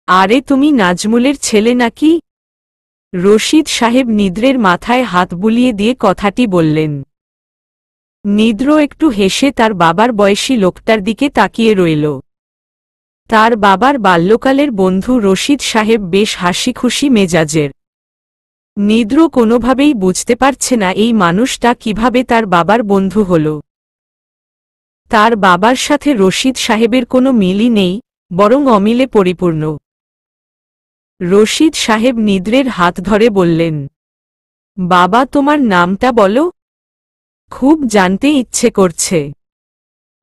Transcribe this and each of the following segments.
আরে তুমি নাজমুলের ছেলে নাকি? রশিদ সাহেব নিদ্রের মাথায় হাত বুলিয়ে দিয়ে কথাটি বললেন। নিদ্র একটু হেসে তার বাবার বয়সী লোকটার দিকে তাকিয়ে রইল। তার বাবার বাল্যকালের বন্ধু রশিদ সাহেব বেশ হাসিখুশি মেজাজের। নিদ্র কোনোভাবেই বুঝতে পারছে না এই মানুষটা কিভাবে তার বাবার বন্ধু হল। তার বাবার সাথে রশিদ সাহেবের কোনো মিলই নেই, বরং অমিলে পরিপূর্ণ। রশিদ সাহেব নিদ্রের হাত ধরে বললেন, বাবা তোমার নামটা বলো, খুব জানতে ইচ্ছে করছে।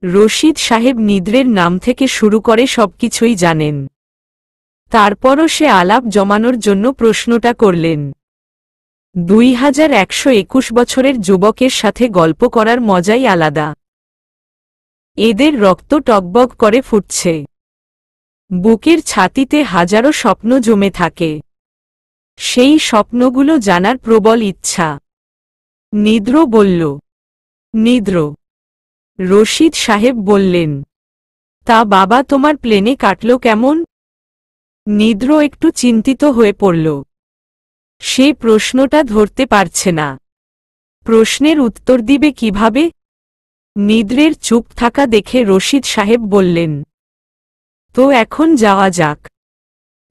রশিদ সাহেব নিদ্রের নাম থেকে শুরু করে সবকিছুই জানেন। তারপরও সে আলাপ জমানোর জন্য প্রশ্নটা করলেন। 2121 বছরের যুবকের সাথে গল্প করার মজাই আলাদা। এদের রক্ত টকবক করে ফুটছে। বুকের ছাতিতে হাজারো স্বপ্ন জমে থাকে। সেই স্বপ্নগুলো জানার প্রবল ইচ্ছা। নিদ্র বলল। নিদ্র। রশিদ সাহেব বললেন, তা বাবা তোমার প্লেনে কাটল কেমন? নিদ্র একটু চিন্তিত হয়ে পড়ল। সে প্রশ্নটা ধরতে পারছে না। প্রশ্নের উত্তর দিবে কিভাবে? নিদ্রের চুপ থাকা দেখে রশিদ সাহেব বললেন, তো এখন যাওয়া যাক।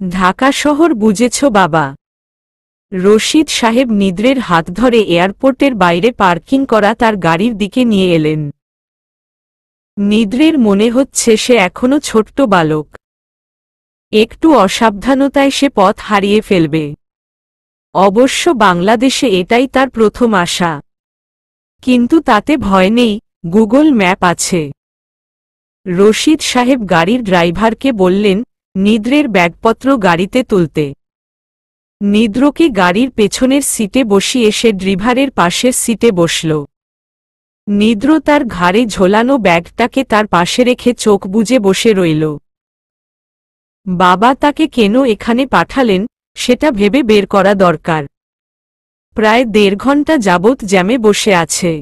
ঢাকা শহর বুঝেছ বাবা? রশিদ সাহেব নিদ্রের হাত ধরে এয়ারপোর্টের বাইরে পার্কিং করা তার গাড়ির দিকে নিয়ে এলেন। নিদ্রের মনে হচ্ছে সে এখনো ছোট্ট বালক। একটু অসাবধানতায় সে পথ হারিয়ে ফেলবে। অবশ্য বাংলাদেশে এটাই তার প্রথম আশা। কিন্তু তাতে ভয় নেই, গুগল ম্যাপ আছে। রশিদ সাহেব গাড়ির ড্রাইভারকে বললেন, নিদ্রের ব্যাগপত্র গাড়িতে তুলতে। নিদ্রকে গাড়ির পেছনের সিটে বসিয়ে সে ড্রাইভারের পাশের সিটে বসল। নিদ্র তার ঘাড়ে ঝোলানো ব্যাগটাকে তার পাশে রেখে চোখ বুজে বসে রইল। বাবা তাকে কেন এখানে পাঠালেন সেটা ভেবে বের করা দরকার। প্রায় 1.5 ঘন্টা যাবৎ জ্যামে বসে আছে।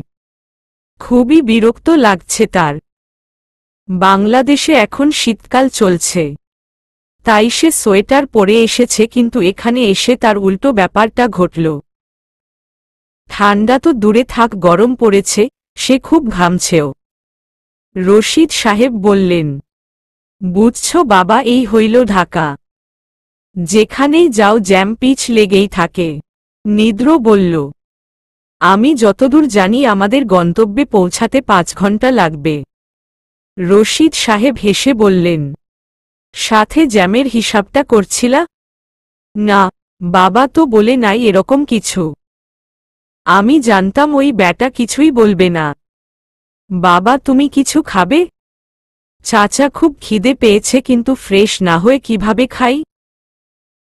খুবই বিরক্ত লাগছে তার। বাংলাদেশে এখন শীতকাল চলছে, তাই সে সোয়েটার পরে এসেছে, কিন্তু এখানে এসে তার উল্টো ব্যাপারটা ঘটল। ঠান্ডা তো দূরে থাক, গরম পড়েছে, সে খুব ঘামছেও। রশিদ সাহেব বললেন, বুঝছ বাবা, এই হইল ঢাকা। যেখানেই যাও জ্যাম পিচ লেগেই থাকে। নিদ্র বলল, আমি যতদূর জানি আমাদের গন্তব্যে পৌঁছাতে 5 ঘন্টা লাগবে। রশিদ সাহেব হেসে বললেন, সাথে জ্যামের হিসাবটা করছিলা? না, বাবা তো বলে নাই এরকম কিছু। আমি জানতাম ওই ব্যাটা কিছুই বলবে না। বাবা তুমি কিছু খাবে? চাচা খুব খিদে পেয়েছে, কিন্তু ফ্রেশ না হয়ে কিভাবে খাই?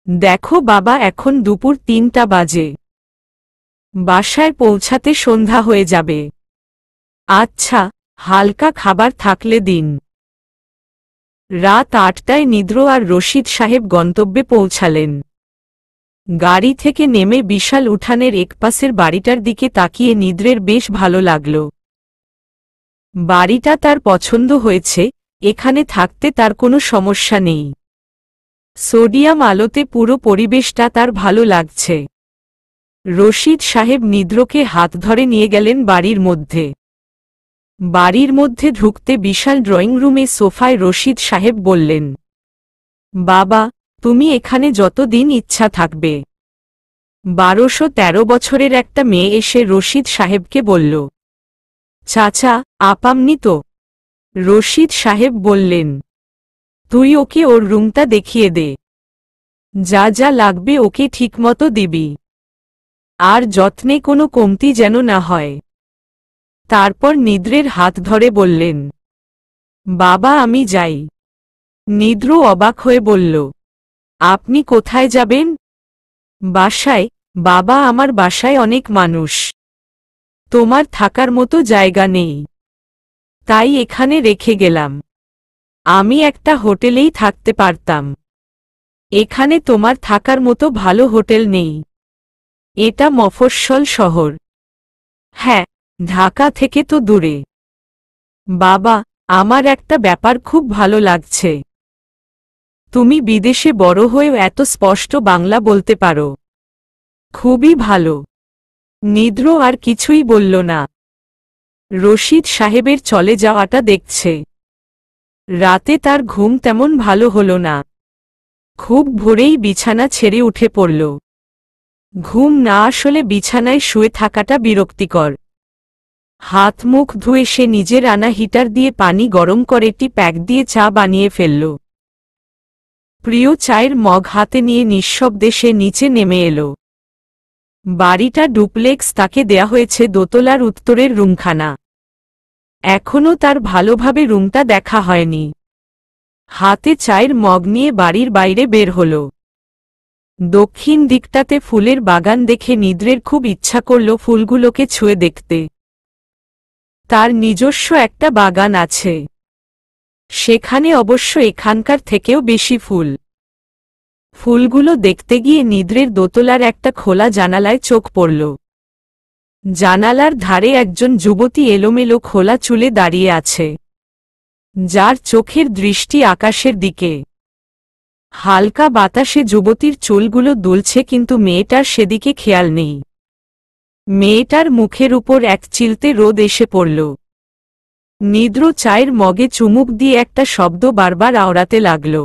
দেখো বাবা, এখন দুপুর 3টা বাজে। বাসায় পৌঁছাতে সন্ধ্যা হয়ে যাবে। আচ্ছা, হালকা খাবার থাকলে দিন। রাত 8টায় নিদ্র আর রশিদ সাহেব গন্তব্যে পৌঁছালেন। গাড়ি থেকে নেমে বিশাল উঠানের একপাশের বাড়িটার দিকে তাকিয়ে নিদ্রের বেশ ভালো লাগল। বাড়িটা তার পছন্দ হয়েছে, এখানে থাকতে তার কোনো সমস্যা নেই। সোডিয়াম আলোতে পুরো পরিবেশটা তার ভালো লাগছে। রশিদ সাহেব নিদ্রকে হাত ধরে নিয়ে গেলেন বাড়ির মধ্যে। বাড়ির মধ্যে ঢুকতে বিশাল ড্রয়িং রুমে সোফায় রশিদ সাহেব বললেন, বাবা তুমি এখানে যতদিন ইচ্ছা থাকবে। 1213 বছরের একটা মেয়ে এসে রশিদ সাহেবকে বলল, চাচা আপামনি তো? রশিদ সাহেব বললেন, তুই ওকে ওর রুমটা দেখিয়ে দে। যা যা লাগবে ওকে ঠিকমতো দিবি, আর যত্নে কোনো কমতি যেন না হয়। তারপর নিদ্রের হাত ধরে বললেন, বাবা আমি যাই। নিদ্র অবাক হয়ে বলল, আপনি কোথায় যাবেন? বাসায়। বাবা আমার বাসায় অনেক মানুষ, তোমার থাকার মতো জায়গা নেই, তাই এখানে রেখে গেলাম। আমি একটা হোটেলেই থাকতে পারতাম। এখানে তোমার থাকার মতো ভালো হোটেল নেই। এটা মফস্বল শহর। হ্যাঁ, ঢাকা থেকে তো দূরে। বাবা আমার একটা ব্যাপার খুব ভালো লাগছে। তুমি বিদেশে বড় হয়েও এত স্পষ্ট বাংলা বলতে পারো। খুবই ভালো। নিদ্র আর কিছুই বলল না। রশিদ সাহেবের চলে যাওয়াটা দেখছে। রাতে তার ঘুম তেমন ভালো হলো না। খুব ভোরেই বিছানা ছেড়ে উঠে পড়ল। ঘুম না আসলে বিছানায় শুয়ে থাকাটা বিরক্তিকর। হাত মুখ ধুয়ে সে নিজের আনা হিটার দিয়ে পানি গরম করে টি প্যাক দিয়ে চা বানিয়ে ফেলল। প্রিয় চায়ের মগ হাতে নিয়ে নিঃশব্দে সে নিচে নেমে এলো। বাড়িটা ডুপ্লেক্স, তাকে দেয়া হয়েছে দোতলার উত্তরের রুমখানা। এখনও তার ভালোভাবে রুমটা দেখা হয়নি। হাতে চায়ের মগ নিয়ে বাড়ির বাইরে বের হল। দক্ষিণ দিকটাতে ফুলের বাগান দেখে নিদ্রের খুব ইচ্ছা করল ফুলগুলোকে ছুঁয়ে দেখতে। তার নিজস্ব একটা বাগান আছে, সেখানে অবশ্য এখানকার থেকেও বেশি ফুল। ফুলগুলো দেখতে গিয়ে নিদ্রের দোতলার একটা খোলা জানালায় চোখ পড়ল। জানালার ধারে একজন যুবতী এলোমেলো খোলা চুলে দাঁড়িয়ে আছে, যার চোখের দৃষ্টি আকাশের দিকে। হালকা বাতাসে যুবতীর চুলগুলো দুলছে, কিন্তু মেয়েটার সেদিকে খেয়াল নেই। মেয়েটার মুখের উপর এক চিলতে রোদ এসে পড়ল। নিদ্র চায়ের মগে চুমুক দিয়ে একটা শব্দ বারবার আওড়াতে লাগল।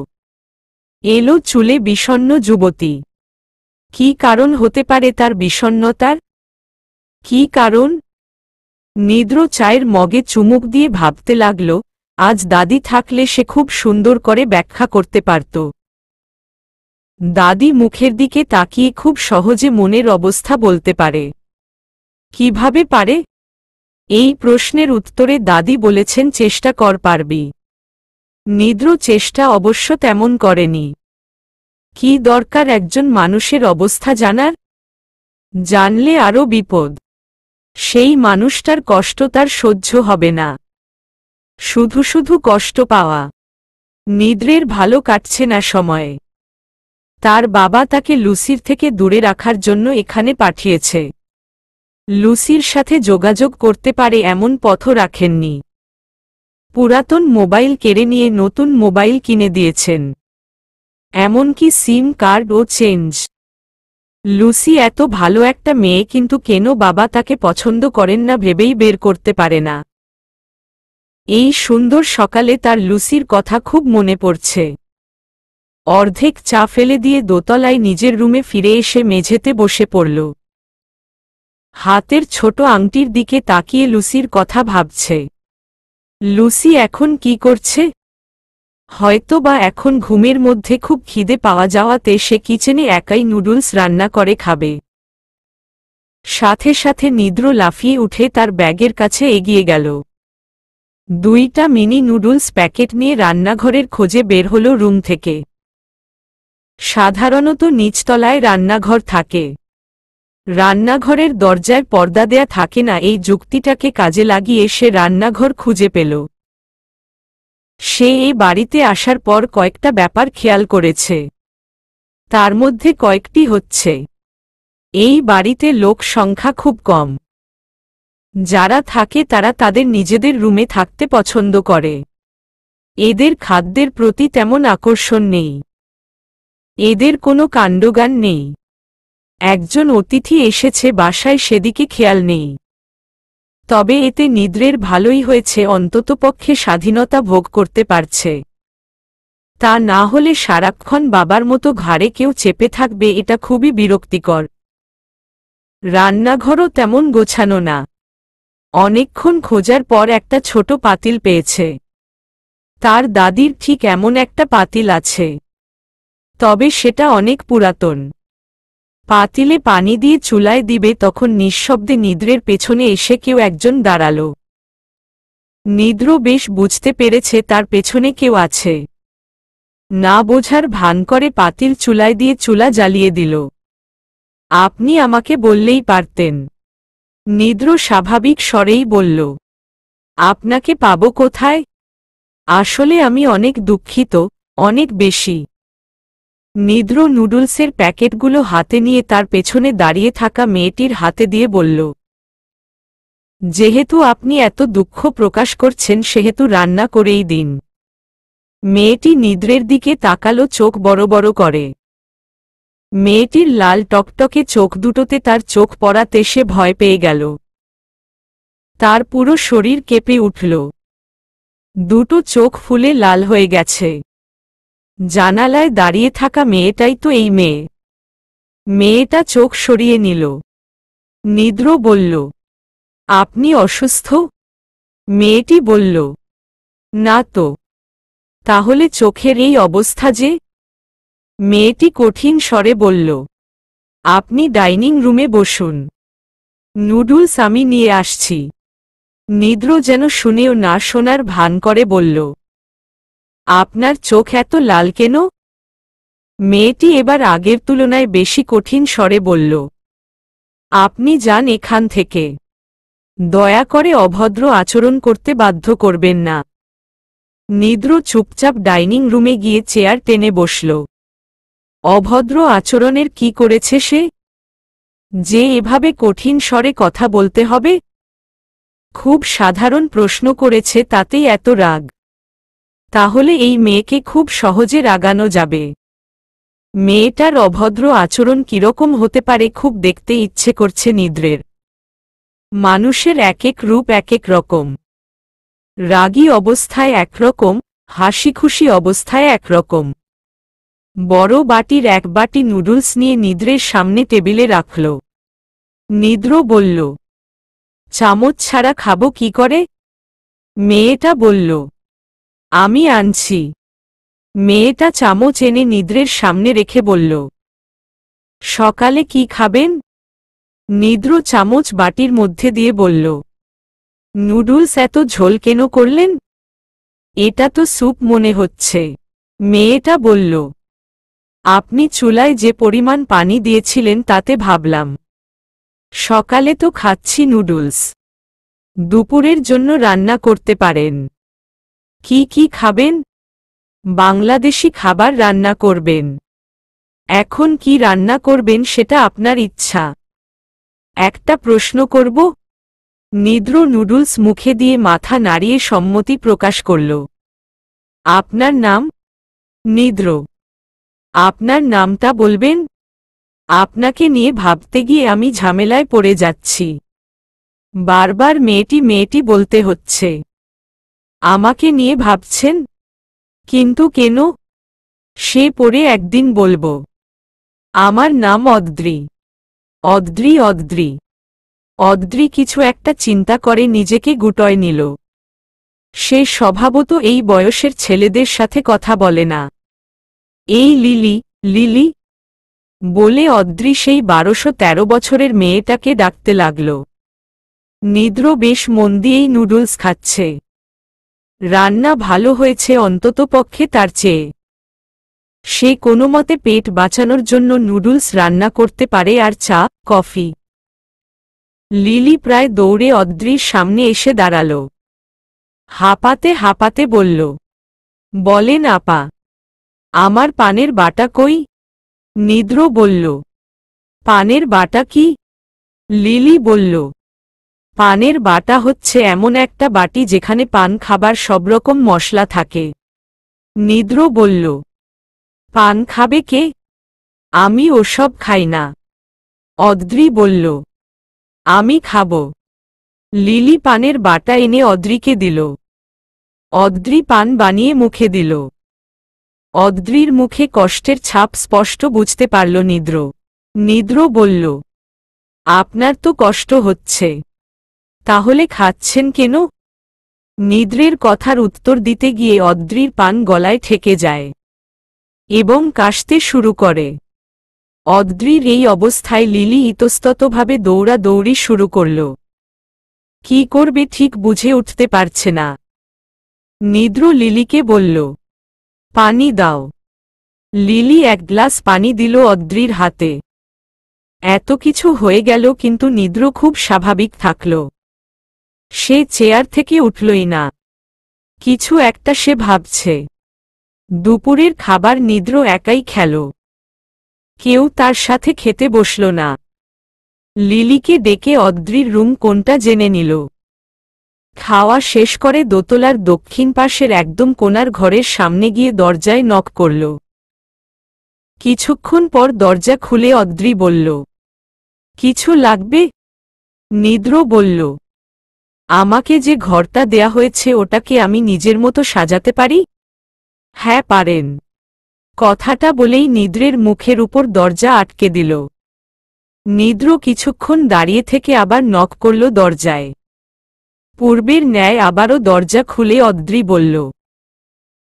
এলো চুলে বিষণ্ণ যুবতী। কি কারণ হতে পারে তার বিষণ্ণতার? কি কারণ? নিদ্র চায়ের মগে চুমুক দিয়ে ভাবতে লাগল, আজ দাদি থাকলে সে খুব সুন্দর করে ব্যাখ্যা করতে পারত। দাদি মুখের দিকে তাকিয়ে খুব সহজে মনের অবস্থা বলতে পারে। কিভাবে পারে? এই প্রশ্নের উত্তরে দাদি বলেছেন, চেষ্টা কর, পারবি। নিদ্র চেষ্টা অবশ্য তেমন করেনি। কি দরকার একজন মানুষের অবস্থা জানার? জানলে আরও বিপদ। সেই মানুষটার কষ্ট তার সহ্য হবে না। শুধু শুধু কষ্ট পাওয়া। নিদ্রের ভালো কাটছে না সময়ে। তার বাবা তাকে লুসির থেকে দূরে রাখার জন্য এখানে পাঠিয়েছে। লুসির সাথে যোগাযোগ করতে পারে এমন পথও রাখেননি। পুরাতন মোবাইল কেড়ে নিয়ে নতুন মোবাইল কিনে দিয়েছেন, এমনকি সিম কার্ডও চেঞ্জ। লুসি এত ভালো একটা মেয়ে, কিন্তু কেন বাবা তাকে পছন্দ করেন না ভেবেই বের করতে পারে না। এই সুন্দর সকালে তার লুসির কথা খুব মনে পড়ছে। অর্ধেক চা ফেলে দিয়ে দোতলায় নিজের রুমে ফিরে এসে মেঝেতে বসে পড়ল। হাতের ছোট আংটির দিকে তাকিয়ে লুসির কথা ভাবছে। লুসি এখন কি করছে? হয়তো বা এখন ঘুমের মধ্যে খুব খিদে পাওয়া যাওয়াতে সে কিচেনে একাই নুডলস রান্না করে খাবে। সাথে সাথে নিদ্র লাফিয়ে উঠে তার ব্যাগের কাছে এগিয়ে গেল। 2টা মিনি নুডলস প্যাকেট নিয়ে রান্নাঘরের খোঁজে বের হল রুম থেকে। সাধারণত নিচতলায় রান্নাঘর থাকে। রান্নাঘরের দরজায় পর্দা দেয়া থাকে না, এই যুক্তিটাকে কাজে লাগিয়ে সে রান্নাঘর খুঁজে পেল। সে এই বাড়িতে আসার পর কয়েকটা ব্যাপার খেয়াল করেছে। তার মধ্যে কয়েকটি হচ্ছে, এই বাড়িতে লোক সংখ্যা খুব কম। যারা থাকে তারা তাদের নিজেদের রুমে থাকতে পছন্দ করে। এদের খাদ্যের প্রতি তেমন আকর্ষণ নেই। এদের কোনো কাণ্ডজ্ঞান নেই। একজন অতিথি এসেছে বাসায়, সেদিকে খেয়াল নেই। তবে এতে নিদ্রের ভালোই হয়েছে, অন্ততপক্ষে স্বাধীনতা ভোগ করতে পারছে। তা না হলে সারাক্ষণ বাবার মতো ঘাড়ে কেউ চেপে থাকবে, এটা খুবই বিরক্তিকর। রান্নাঘরও তেমন গোছানো না। অনেকক্ষণ খোঁজার পর একটা ছোট পাতিল পেয়েছে। তার দাদির ঠিক এমন একটা পাতিল আছে, তবে সেটা অনেক পুরাতন। পাতিলে পানি দিয়ে চুলায় দিবে, তখন নিঃশব্দে নিদ্রের পেছনে এসে কেউ একজন দাঁড়াল। নিদ্র বেশ বুঝতে পেরেছে তার পেছনে কেউ আছে। না বোঝার ভান করে পাতিল চুলায় দিয়ে চুলা জ্বালিয়ে দিল। আপনি আমাকে বললেই পারতেন। নিদ্র স্বাভাবিক স্বরেই বলল, আপনাকে পাবো কোথায়? আসলে আমি অনেক দুঃখিত, অনেক বেশি। নিদ্র নুডলসের প্যাকেটগুলো হাতে নিয়ে তার পেছনে দাঁড়িয়ে থাকা মেয়েটির হাতে দিয়ে বলল, যেহেতু আপনি এত দুঃখ প্রকাশ করছেন সেহেতু রান্না করেই দিন। মেয়েটি নিদ্রের দিকে তাকালো চোখ বড় বড় করে। মেয়েটির লাল টকটকে চোখ দুটোতে তার চোখ পড়াতে সে ভয় পেয়ে গেল। তার পুরো শরীর কেঁপে উঠল। দুটো চোখ ফুলে লাল হয়ে গেছে। জানালায় দাঁড়িয়ে থাকা মেয়েটাই তো এই মেয়ে। মেয়েটা চোখ সরিয়ে নিল। নিদ্র বলল, আপনি অসুস্থ? মেয়েটি বলল, না তো। তাহলে চোখের এই অবস্থা যে? মেয়েটি কঠিন স্বরে বলল, আপনি ডাইনিং রুমে বসুন, নুডলস আমি নিয়ে আসছি। নিদ্র যেন শুনেও না শোনার ভান করে বলল, আপনার চোখ এত লাল কেন? মেয়েটি এবার আগের তুলনায় বেশি কঠিন স্বরে বলল, আপনি যান এখান থেকে। দয়া করে অভদ্র আচরণ করতে বাধ্য করবেন না। নিদ্র চুপচাপ ডাইনিং রুমে গিয়ে চেয়ার টেনে বসল। অভদ্র আচরণের কি করেছে সে, যে এভাবে কঠিন স্বরে কথা বলতে হবে? খুব সাধারণ প্রশ্ন করেছে, তাতেই এত রাগ। তাহলে এই মেয়েকে খুব সহজে রাগানো যাবে। মেয়েটার অভদ্র আচরণ কিরকম হতে পারে খুব দেখতে ইচ্ছে করছে নিদ্রের। মানুষের এক এক রূপ এক এক রকম। রাগী অবস্থায় একরকম, হাসি খুশি অবস্থায় একরকম। বড় বাটির এক বাটি নুডলস নিয়ে নিদ্রের সামনে টেবিলে রাখল। নিদ্র বলল, চামচ ছাড়া খাবো কি করে? মেয়েটা বলল, আমি আনছি। মেয়েটা চামচ এনে নিদ্রের সামনে রেখে বলল, সকালে কি খাবেন? নিদ্র চামচ বাটির মধ্যে দিয়ে বলল, নুডলস এত ঝোল কেন করলেন? এটা তো স্যুপ মনে হচ্ছে। মেয়েটা বলল, আপনি চুলায় যে পরিমাণ পানি দিয়েছিলেন তাতে ভাবলাম। সকালে তো খাচ্ছি নুডলস, দুপুরের জন্য রান্না করতে পারেন। কি কি খাবেন? বাংলাদেশি খাবার রান্না করবেন। এখন কি রান্না করবেন সেটা আপনার ইচ্ছা। একটা প্রশ্ন করব? নিদ্র নুডলস মুখে দিয়ে মাথা নাড়িয়ে সম্মতি প্রকাশ করল। আপনার নাম? নিদ্র, আপনার নামটা বলবেন? আপনাকে নিয়ে ভাবতে গিয়ে আমি ঝামেলায় পড়ে যাচ্ছি। বারবার মেয়েটি মেয়েটি বলতে হচ্ছে। আমাকে নিয়ে ভাবছেন? কিন্তু কেন? সে পরে একদিন বলবো। আমার নাম অদ্রি। অদ্রি অদ্রি অদ্রি কিছু একটা চিন্তা করে নিজেকে গুটোয় নিল। সে স্বভাবত এই বয়সের ছেলেদের সাথে কথা বলে না। এই লিলি, লিলি বলে অদ্রি সেই 12-13 বছরের মেয়েটাকে ডাকতে লাগল। নিদ্র বেশ মন দিয়েই নুডলস খাচ্ছে। রান্না ভালো হয়েছে অন্ততপক্ষে তার চেয়ে। সে কোনোমতে পেট বাঁচানোর জন্য নুডলস রান্না করতে পারে আর চা, কফি। লিলি প্রায় দৌড়ে অদ্রির সামনে এসে দাঁড়াল। হাঁপাতে হাঁপাতে বলল, বলেন আপা, আমার পানের বাটা কই? নিদ্র বলল, পানের বাটা কি? লিলি বলল, পানের বাটা হচ্ছে এমন একটা বাটি যেখানে পান খাবার সব রকম মশলা থাকে। নিদ্র বলল, পান খাবে কে? আমি ওসব খাই না। অদ্রি বলল, আমি খাব। লিলি পানের বাটা এনে অদ্রিকে দিল। অদ্রি পান বানিয়ে মুখে দিল। অদ্রির মুখে কষ্টের ছাপ স্পষ্ট বুঝতে পারল নিদ্র। নিদ্র বলল, আপনার তো কষ্ট হচ্ছে, তাহলে খাচ্ছেন কেন? নিদ্রের কথার উত্তর দিতে গিয়ে অদ্রির পান গলায় ঠেকে যায় এবং কাশতে শুরু করে। অদ্রির এই অবস্থায় লিলি ইতস্ততভাবে দৌড়াদৌড়ি শুরু করল। কি করবে ঠিক বুঝে উঠতে পারছে না। নিদ্র লিলিকে বলল, পানি দাও। লিলি এক গ্লাস পানি দিল অদ্রির হাতে। এত কিছু হয়ে গেল কিন্তু নিদ্র খুব স্বাভাবিক থাকল। সে চেয়ার থেকে উঠলই না। কিছু একটা সে ভাবছে। দুপুরের খাবার নিদ্র একাই খেল। কেউ তার সাথে খেতে বসল না। লিলিকে ডেকে অদ্রির রুম কোনটা জেনে নিল। খাওয়া শেষ করে দোতলার দক্ষিণ পাশের একদম কোণার ঘরের সামনে গিয়ে দরজায় নক করল। কিছুক্ষণ পর দরজা খুলে অদ্রি বলল, কিছু লাগবে? নিদ্র বলল, আমাকে যে ঘরটা দেয়া হয়েছে ওটাকে আমি নিজের মতো সাজাতে পারি? হ্যাঁ পারেন। কথাটা বলেই নিদ্রের মুখের উপর দরজা আটকে দিল। নিদ্র কিছুক্ষণ দাঁড়িয়ে থেকে আবার নক করল দরজায়। পূর্বের ন্যায় আবারও দরজা খুলে অদ্রি বলল,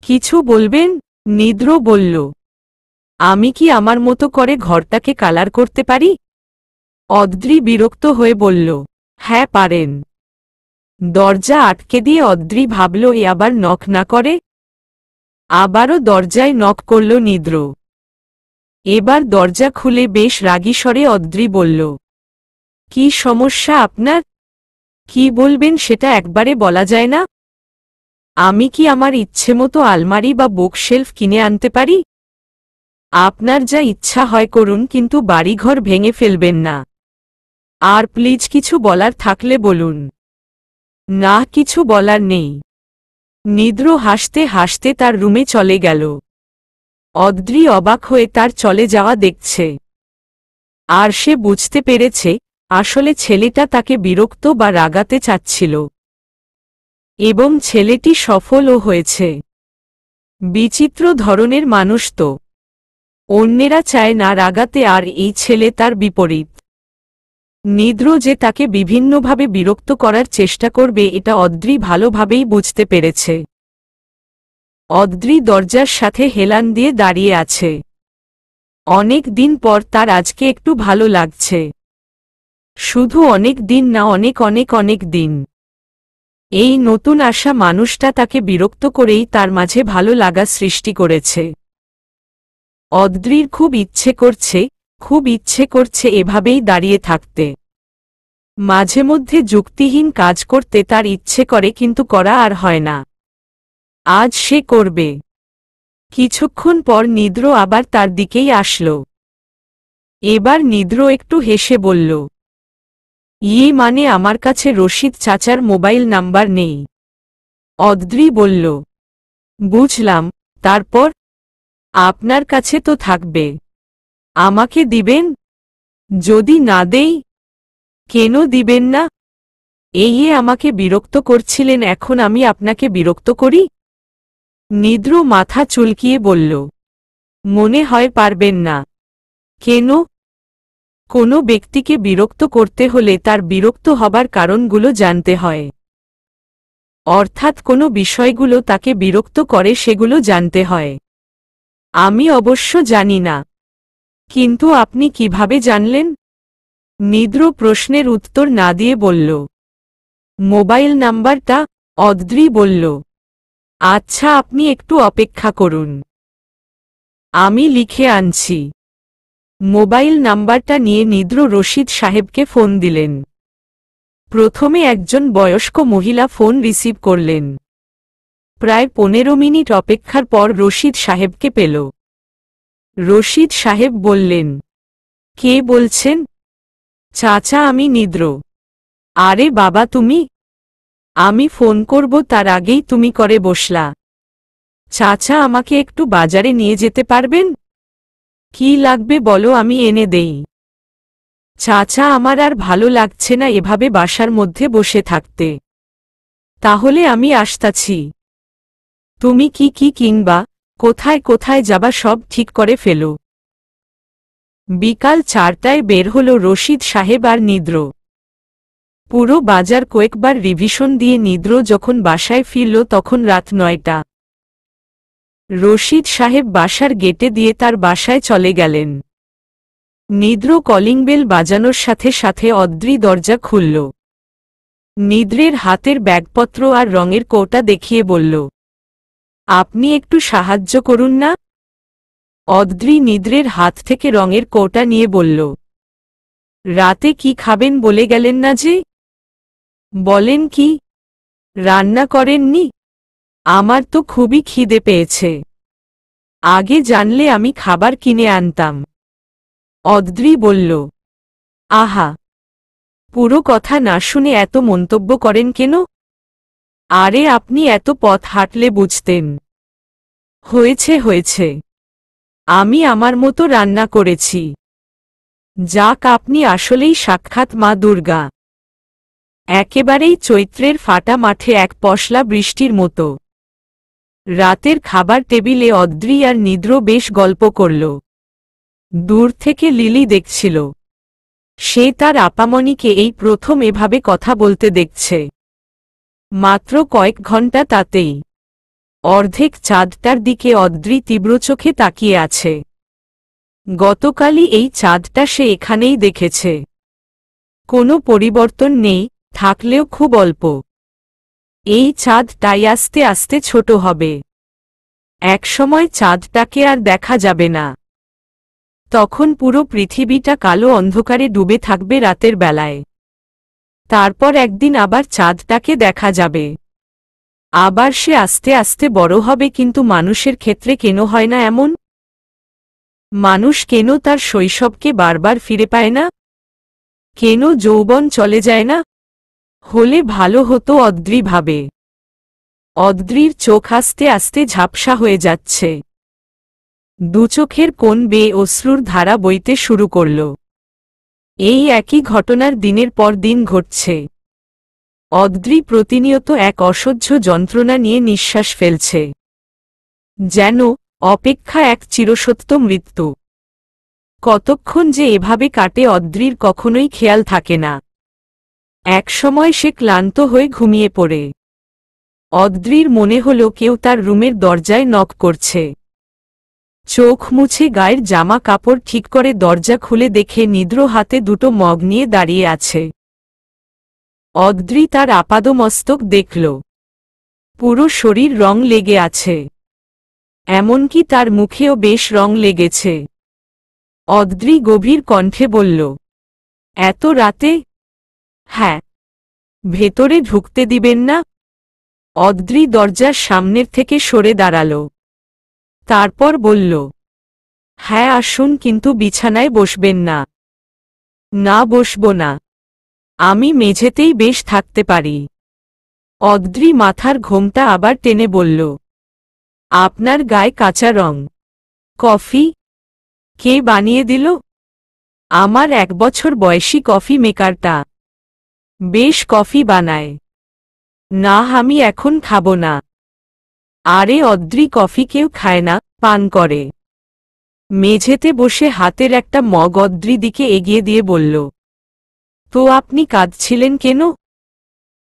কিছু বলবেন? নিদ্র বলল, আমি কি আমার মতো করে ঘরটাকে কালার করতে পারি? অদ্রি বিরক্ত হয়ে বলল, হ্যাঁ পারেন। দরজা আটকে দিয়ে অদ্রি ভাবল এ আবার নক না করে। আবারও দরজায় নক করল নিদ্র। এবার দরজা খুলে বেশ রাগী স্বরে অদ্রি বলল, কি সমস্যা আপনার? কি বলবেন সেটা একবারে বলা যায় না? আমি কি আমার ইচ্ছেমতো আলমারি বা বুকশেলফ কিনে আনতে পারি? আপনার যা ইচ্ছা হয় করুন, কিন্তু বাড়িঘর ভেঙে ফেলবেন না। আর প্লিজ কিছু বলার থাকলে বলুন। না, কিছু বলার নেই। নিদ্র হাসতে হাসতে তার রুমে চলে গেল। অদ্রি অবাক হয়ে তার চলে যাওয়া দেখছে। আর সে বুঝতে পেরেছে আসলে ছেলেটা তাকে বিরক্ত বা রাগাতে চাচ্ছিল। এবং ছেলেটি সফলও হয়েছে। বিচিত্র ধরনের মানুষ তো। অন্যেরা চায় না রাগাতে, আর এই ছেলে তার বিপরীত। নিদ্র যে তাকে বিভিন্নভাবে বিরক্ত করার চেষ্টা করবে এটা অদ্রি ভালোভাবেই বুঝতে পেরেছে। অদ্রি দরজার সাথে হেলান দিয়ে দাঁড়িয়ে আছে। অনেক দিন পর তার আজকে একটু ভালো লাগছে। শুধু অনেক দিন না, অনেক অনেক অনেক দিন। এই নতুন আসা মানুষটা তাকে বিরক্ত করেই তার মাঝে ভালো লাগা সৃষ্টি করেছে। অদ্রির খুব ইচ্ছে করছে এভাবেই দাঁড়িয়ে থাকতে। মাঝে মধ্যে যুক্তিহীন কাজ করতে তার ইচ্ছে করে, কিন্তু করা আর হয় না। আজ সে করবে। কিছুক্ষণ পর নিদ্র আবার তার দিকেই আসল। এবার নিদ্র একটু হেসে বলল, মানে আমার কাছে রশিদ চাচার মোবাইল নাম্বার নেই? অদ্রি বলল, বুঝলাম, তারপর? আপনার কাছে তো থাকবে। আমাকে দিবেন? যদি না দেই? কেন দিবেন না? আমাকে বিরক্ত করছিলেন, এখন আমি আপনাকে বিরক্ত করি? নিদ্র মাথা চুলকিয়ে বলল, মনে হয় পারবেন না। কেন? কোনো ব্যক্তিকে বিরক্ত করতে হলে তার বিরক্ত হবার কারণগুলো জানতে হয়। অর্থাৎ কোনো বিষয়গুলো তাকে বিরক্ত করে সেগুলো জানতে হয়। আমি অবশ্য জানি না। কিন্তু আপনি কিভাবে জানলেন? নিদ্র প্রশ্নের উত্তর না দিয়ে বলল, মোবাইল নাম্বারটা? অদ্রি বলল, আচ্ছা আপনি একটু অপেক্ষা করুন, আমি লিখে আনছি। মোবাইল নাম্বারটা নিয়ে নিদ্র রশিদ সাহেবকে ফোন দিলেন। প্রথমে একজন বয়স্ক মহিলা ফোন রিসিভ করলেন। প্রায় 15 মিনিট অপেক্ষার পর রশিদ সাহেবকে পেল। রশিদ সাহেব বললেন, কে বলছেন? চাচা, আমি নিদ্র। আরে বাবা, তুমি? আমি ফোন করব তার আগেই তুমি করে বসলা। চাচা, আমাকে একটু বাজারে নিয়ে যেতে পারবেন? কি লাগবে বলো, আমি এনে দেই। চাচা, আমার আর ভালো লাগছে না এভাবে বাসার মধ্যে বসে থাকতে। তাহলে আমি আসতাছি। তুমি কি কি কিনবা, কোথায় কোথায় যাবা সব ঠিক করে ফেলো। বিকাল 4টায় বের হল রশিদ সাহেব আর নিদ্র। পুরো বাজার কয়েকবার রিভিশন দিয়ে নিদ্র যখন বাসায় ফিরল তখন রাত 9টা। রশিদ সাহেব বাসার গেটে দিয়ে তার বাসায় চলে গেলেন। নিদ্র কলিং বেল বাজানোর সাথে সাথে অদ্রি দরজা খুলল। নিদ্রের হাতের ব্যাগপত্র আর রঙের কৌটা দেখিয়ে বলল, আপনি একটু সাহায্য করুন না? অদ্রি নিদ্রের হাত থেকে রঙের কৌটা নিয়ে বলল, রাতে কি খাবেন বলে গেলেন না যে? বলেন কি? রান্না করেননি? আমার তো খুবই খিদে পেয়েছে। আগে জানলে আমি খাবার কিনে আনতাম। অদ্রি বলল, আহা, পুরো কথা না শুনে এত মন্তব্য করেন কেন? আরে আপনি এত পথ হাঁটলে বুঝতেন। হয়েছে হয়েছে, আমি আমার মতো রান্না করেছি। যাক, আপনি আসলেই সাক্ষাৎ মা দুর্গা। একেবারেই চৈত্রের ফাটা মাঠে এক পশলা বৃষ্টির মতো। রাতের খাবার টেবিলে অদ্রি আর নিদ্র বেশ গল্প করল। দূর থেকে লিলি দেখছিল। সে তার আপামনিকে এই প্রথম এভাবে কথা বলতে দেখছে। মাত্র কয়েক ঘন্টা তাতেই। অর্ধেক চাঁদটার দিকে অদ্রি তীব্র চোখে তাকিয়ে আছে। গতকালই এই চাঁদটা সে এখানেই দেখেছে। কোনো পরিবর্তন নেই, থাকলেও খুব অল্প। এই চাঁদটাই আস্তে আস্তে ছোট হবে। একসময় চাঁদটাকে আর দেখা যাবে না। তখন পুরো পৃথিবীটা কালো অন্ধকারে ডুবে থাকবে রাতের বেলায়। তারপর একদিন আবার চাঁদটাকে দেখা যাবে। আবার সে আস্তে আস্তে বড় হবে। কিন্তু মানুষের ক্ষেত্রে কেন হয় না এমন? মানুষ কেন তার শৈশবকে বারবার ফিরে পায় না? কেন যৌবন চলে যায় না? হলে ভালো হতো, অদ্রি ভাবে। অদ্রির চোখ আস্তে আস্তে ঝাপসা হয়ে যাচ্ছে। দুচোখের কোণ বেয়ে অশ্রুর ধারা বইতে শুরু করল। এই একই ঘটনার দিনের পর দিন ঘটছে। অদ্রি প্রতিনিয়ত এক অসহ্য যন্ত্রণা নিয়ে নিঃশ্বাস ফেলছে। যেন অপেক্ষা এক চিরসত্য মৃত্যু। কতক্ষণ যে এভাবে কাটে অদ্রির কখনোই খেয়াল থাকে না। একসময় সে ক্লান্ত হয়ে ঘুমিয়ে পড়ে। অদ্রির মনে হল কেউ তার রুমের দরজায় নক করছে। চোখ মুছে গায়ের জামা কাপড় ঠিক করে দরজা খুলে দেখে নিদ্র হাতে দুটো মগ নিয়ে দাঁড়িয়ে আছে। অদ্রি তার আপাদমস্তক দেখল। পুরো শরীর রং লেগে আছে। এমনকি তার মুখেও বেশ রং লেগেছে। অদ্রি গভীর কণ্ঠে বলল, এত রাতে? হ্যাঁ। ভেতরে ঢুকতে দিবেন না? অদ্রি দরজার সামনের থেকে সরে দাঁড়াল। তারপর বলল, হ্যাঁ আসুন, কিন্তু বিছানায় বসবেন না। না, বসব না। আমি মেঝেতেই বেশ থাকতে পারি। অদ্রি মাথার ঘোমটা আবার টেনে বলল, আপনার গায়ে কাঁচা রং। কফি? কে বানিয়ে দিল? আমার 1 বছর বয়সী কফি মেকারটা। বেশ কফি বানায়। না, আমি এখন খাব না। আরে অদ্রি, কফি কেউ খায় না, পান করে। মেঝেতে বসে হাতের একটা মগ অদ্রি দিকে এগিয়ে দিয়ে বলল, তো আপনি কাঁদছিলেন কেন?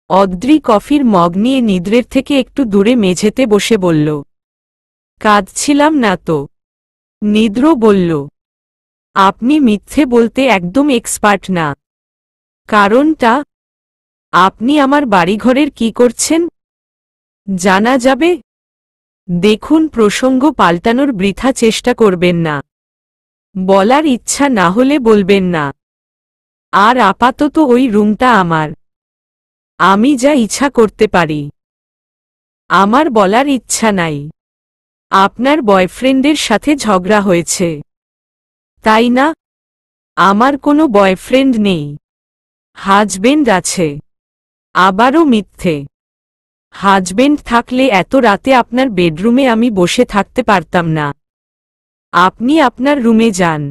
অদ্রি কফির মগ নিয়ে নিদ্রের থেকে একটু দূরে মেঝেতে বসে বলল, কাঁদছিলাম না তো। নিদ্র বলল, আপনি মিথ্যে বলতে একদম এক্সপার্ট না। কারণটা? আপনি আমার বাড়িঘরের কি করছেন? জানা যাবে? দেখুন, প্রসঙ্গ পাল্টানোর বৃথা চেষ্টা করবেন না। বলার ইচ্ছা না হলে বলবেন না। আর আপাতত ওই রুমটা আমার। আমি যা ইচ্ছা করতে পারি। আমার বলার ইচ্ছা নাই। আপনার বয়ফ্রেন্ডের সাথে ঝগড়া হয়েছে, তাই না? আমার কোনো বয়ফ্রেন্ড নেই। হাজবেন্ড আছে। আবারও মিথ্যে। হাজবেন্ড থাকলে এত রাতে আপনার বেডরুমে আমি বসে থাকতে পারতাম না। আপনি আপনার রুমে যান।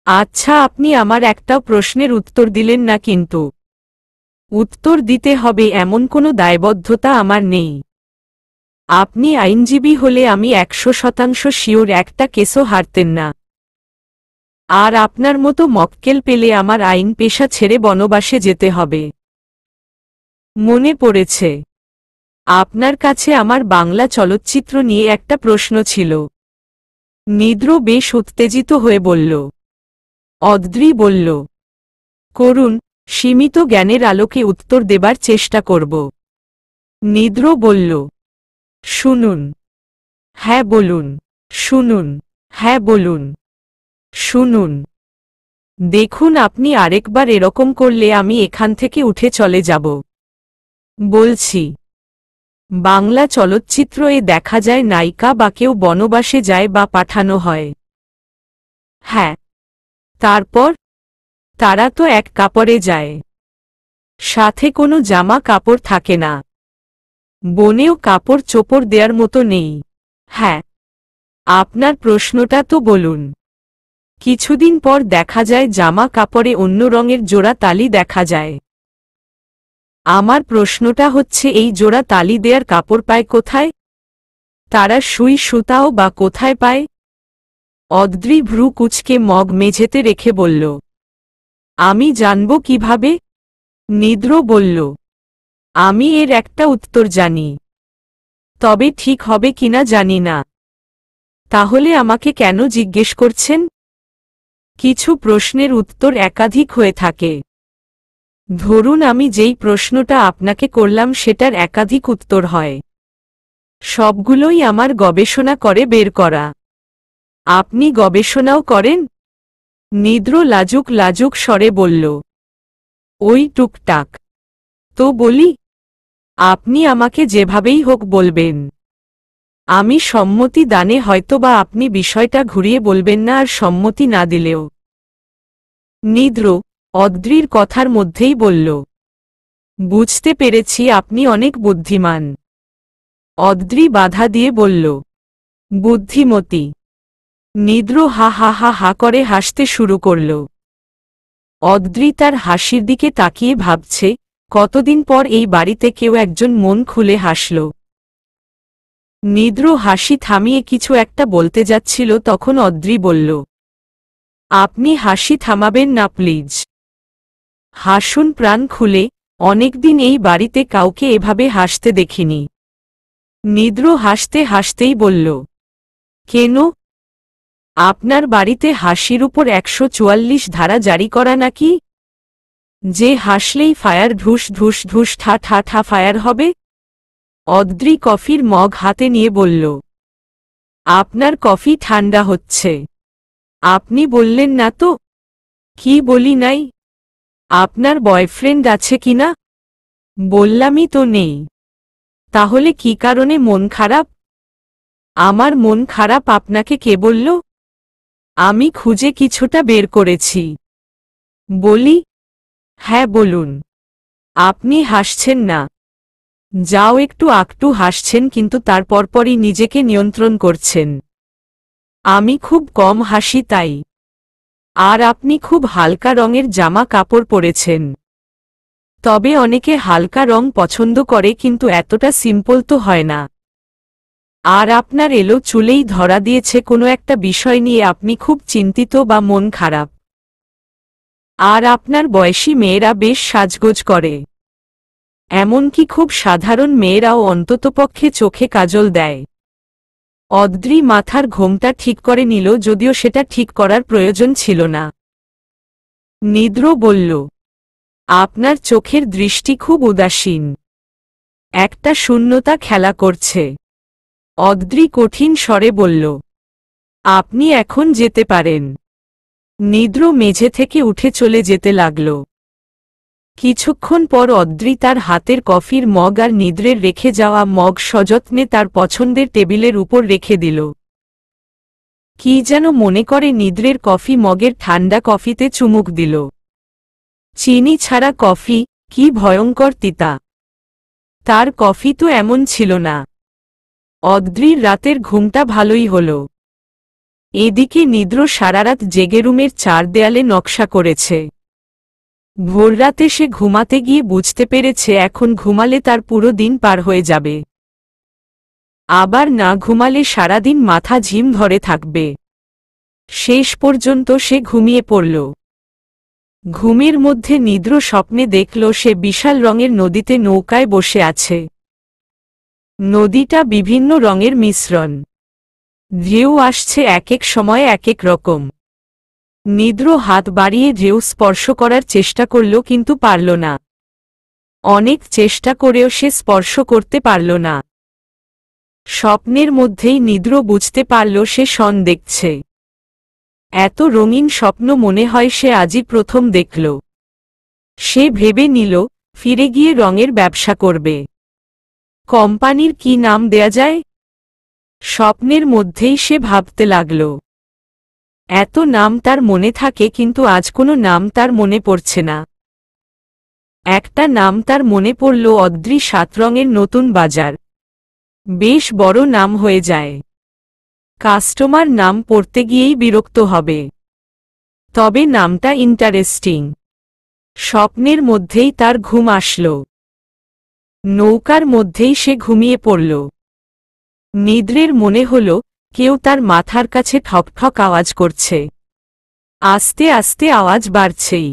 আচ্ছা, আপনি আমার একটাও প্রশ্নের উত্তর দিলেন না কিন্তু। উত্তর দিতে হবে এমন কোনো দায়বদ্ধতা আমার নেই। আপনি আইনজীবী হলে আমি 100% শিওর একটা কেসও হারতেন না। আর আপনার মতো মক্কেল পেলে আমার আইন পেশা ছেড়ে বনবাসে যেতে হবে। মনে পড়েছে, আপনার কাছে আমার বাংলা চলচ্চিত্র নিয়ে একটা প্রশ্ন ছিল। নিদ্র বেশ উত্তেজিত হয়ে বলল। অদ্রি বলল, করুন, সীমিত জ্ঞানের আলোকে উত্তর দেবার চেষ্টা করব। নিদ্র বলল, শুনুন। হ্যাঁ বলুন। শুনুন। হ্যাঁ বলুন। শুনুন। দেখুন, আপনি আরেকবার এরকম করলে আমি এখান থেকে উঠে চলে যাব। বলছি, বাংলা চলচ্চিত্রে দেখা যায় নায়িকা বা কেউ বনবাসে যায় বা পাঠানো হয়। হ্যাঁ। তারপর? তারা তো এক কাপড়ে যায়। সাথে কোনো জামা কাপড় থাকে না। বনেও কাপড় চোপড় দেওয়ার মতো নেই। হ্যাঁ, আপনার প্রশ্নটা তো বলুন। কিছুদিন পর দেখা যায় জামা কাপড়ে অন্য রঙের জোড়া তালি দেখা যায়। আমার প্রশ্নটা হচ্ছে এই জোড়া তালি দেয়ার কাপড় পায় কোথায়? তারা সুই সুতাও বা কোথায় পায়? অদ্রি ভ্রু কুচকে মগ মেঝেতে রেখে বলল, আমি জানব কিভাবে? নিদ্র বলল, আমি এর একটা উত্তর জানি, তবে ঠিক হবে কিনা জানি না। তাহলে আমাকে কেন জিজ্ঞেস করছেন? কিছু প্রশ্নের উত্তর একাধিক হয়ে থাকে। ধরুন আমি যেই প্রশ্নটা আপনাকে করলাম সেটার একাধিক উত্তর হয়। সবগুলোই আমার গবেষণা করে বের করা। আপনি গবেষণাও করেন? নিদ্র লাজুক লাজুক স্বরে বলল, ওই টুকটাক। তো বলি, আপনি আমাকে যেভাবেই হোক বলবেন। আমি সম্মতি দানে হয়তোবা আপনি বিষয়টা ঘুরিয়ে বলবেন না, আর সম্মতি না দিলেও। নিদ্র অদ্রির কথার মধ্যেই বলল, বুঝতে পেরেছি আপনি অনেক বুদ্ধিমান। অদ্রি বাধা দিয়ে বলল, বুদ্ধিমতী? নিদ্র হা হা হা হা করে হাসতে শুরু করল। অদ্রি তার হাসির দিকে তাকিয়ে ভাবছে, কতদিন পর এই বাড়িতে কেউ একজন মন খুলে হাসল। নিদ্র হাসি থামিয়ে কিছু একটা বলতে যাচ্ছিল, তখন অদ্রি বলল, আপনি হাসি থামাবেন না প্লিজ। হাসুন প্রাণ খুলে, অনেকদিন এই বাড়িতে কাউকে এভাবে হাসতে দেখিনি। নিদ্র হাসতে হাসতেই বলল, কেন? আপনার বাড়িতে হাসির উপর 144 ধারা জারি করা নাকি? যে হাসলেই ফায়ার ঢুস ঢুস ঢুস ঠা ঠা ঠা ফায়ার হবে? অদ্রি কফির মগ হাতে নিয়ে বলল, আপনার কফি ঠান্ডা হচ্ছে। আপনি বললেন না তো? কি বলি নাই? আপনার বয়ফ্রেন্ড আছে কিনা? বললামই তো নেই। তাহলে কি কারণে মন খারাপ? আমার মন খারাপ আপনাকে কে বলল? আমি খুঁজে কিছুটা বের করেছি। বলি? হ্যাঁ বলুন। আপনি হাসছেন না। যাও একটু আকটু হাসছেন, কিন্তু তার পরপরই নিজেকে নিয়ন্ত্রণ করছেন। আমি খুব কম হাসি তাই। আর আপনি খুব হালকা রঙের জামা কাপড় পরেছেন। তবে অনেকে হালকা রং পছন্দ করে, কিন্তু এতটা সিম্পল তো হয় না। আর আপনার এলো চুলেই ধরা দিয়েছে কোনো একটা বিষয় নিয়ে আপনি খুব চিন্তিত বা মন খারাপ। আর আপনার বয়সী মেয়েরা বেশ সাজগোজ করে। এমনকি খুব সাধারণ মেয়েরাও অন্ততপক্ষে চোখে কাজল দেয়। অদ্রি মাথার ঘোমটা ঠিক করে নিল, যদিও সেটা ঠিক করার প্রয়োজন ছিল না। নিদ্র বলল, আপনার চোখের দৃষ্টি খুব উদাসীন। একটা শূন্যতা খেলা করছে। অদ্রি কঠিন স্বরে বলল, আপনি এখন যেতে পারেন। নিদ্র মেঝে থেকে উঠে চলে যেতে লাগল। কিছুক্ষণ পর অদ্রি তার হাতের কফির মগ আর নিদ্রের রেখে যাওয়া মগ সযত্নে তার পছন্দের টেবিলের উপর রেখে দিল। কি যেন মনে করে নিদ্রের কফি মগের ঠান্ডা কফিতে চুমুক দিল। চিনি ছাড়া কফি, কি ভয়ঙ্কর তিতা। তার কফি তো এমন ছিল না। অদ্রির রাতের ঘুমটা ভালোই হল। এদিকে নিদ্র সারারাত জেগে রুমের চার দেয়ালে নকশা করেছে। ভোররাতে সে ঘুমাতে গিয়ে বুঝতে পেরেছে এখন ঘুমালে তার পুরো দিন পার হয়ে যাবে। আবার না ঘুমালে সারাদিন মাথা ঝিম ধরে থাকবে। শেষ পর্যন্ত সে ঘুমিয়ে পড়ল। ঘুমের মধ্যে নিদ্র স্বপ্নে দেখল সে বিশাল রঙের নদীতে নৌকায় বসে আছে। নদীটা বিভিন্ন রঙের মিশ্রণ। ঢেউ আসছে এক এক সময় এক এক রকম। নিদ্র হাত বাড়িয়ে ঢেউ স্পর্শ করার চেষ্টা করল, কিন্তু পারল না। অনেক চেষ্টা করেও সে স্পর্শ করতে পারল না। স্বপ্নের মধ্যেই নিদ্র বুঝতে পারল সে শন দেখছে। এত রঙিন স্বপ্ন মনে হয় সে আজই প্রথম দেখল। সে ভেবে নিল ফিরে গিয়ে রঙের ব্যবসা করবে। কোম্পানির কি নাম দেয়া যায়? স্বপ্নের মধ্যেই সে ভাবতে লাগল। এত নাম তার মনে থাকে, কিন্তু আজ কোনো নাম তার মনে পড়ছে না। একটা নাম তার মনে পড়ল, অদ্রি 7 রঙের নতুন বাজার। বেশ বড় নাম হয়ে যায়। কাস্টমার নাম পড়তে গিয়েই বিরক্ত হবে। তবে নামটা ইন্টারেস্টিং। স্বপ্নের মধ্যেই তার ঘুম আসল। নৌকার মধ্যেই সে ঘুমিয়ে পড়ল। নিদ্রের মনে হল কেউ তার মাথার কাছে ঠকঠক আওয়াজ করছে। আস্তে আস্তে আওয়াজ বাড়ছেই।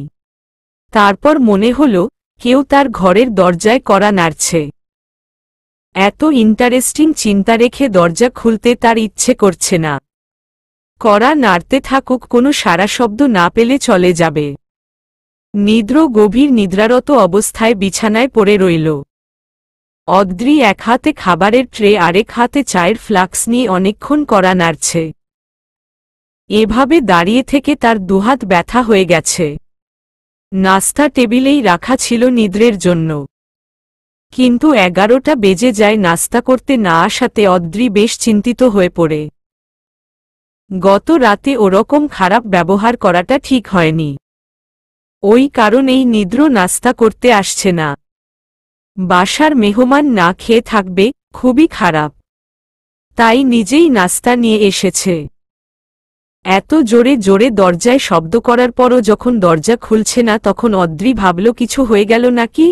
তারপর মনে হল কেউ তার ঘরের দরজায় কড়া নাড়ছে। এত ইন্টারেস্টিং চিন্তা রেখে দরজা খুলতে তার ইচ্ছে করছে না। কড়া নাড়তে থাকুক, কোনো সারা শব্দ না পেলে চলে যাবে। নিদ্র গভীর নিদ্রারত অবস্থায় বিছানায় পড়ে রইল। অদ্রি এক হাতে খাবারের ট্রে, আরেক হাতে চায়ের ফ্লাক্স নিয়ে অনেকক্ষণ কড়া নাড়ছে। এভাবে দাঁড়িয়ে থেকে তার দুহাত ব্যথা হয়ে গেছে। নাস্তা টেবিলেই রাখা ছিল নিদ্রের জন্য। কিন্তু 11টা বেজে যায়, নাস্তা করতে না আসাতে অদ্রি বেশ চিন্তিত হয়ে পড়ে। গত রাতে ওরকম খারাপ ব্যবহার করাটা ঠিক হয়নি। ওই কারণেই নিদ্র নাস্তা করতে আসছে না। বাসার মেহমান না খেয়ে থাকবে, খুবই খারাপ। তাই নিজেই নাস্তা নিয়ে এসেছে। এত জোরে জোরে দরজায় শব্দ করার পরও যখন দরজা খুলছে না, তখন অদ্রি ভাবল কিছু হয়ে গেল নাকি।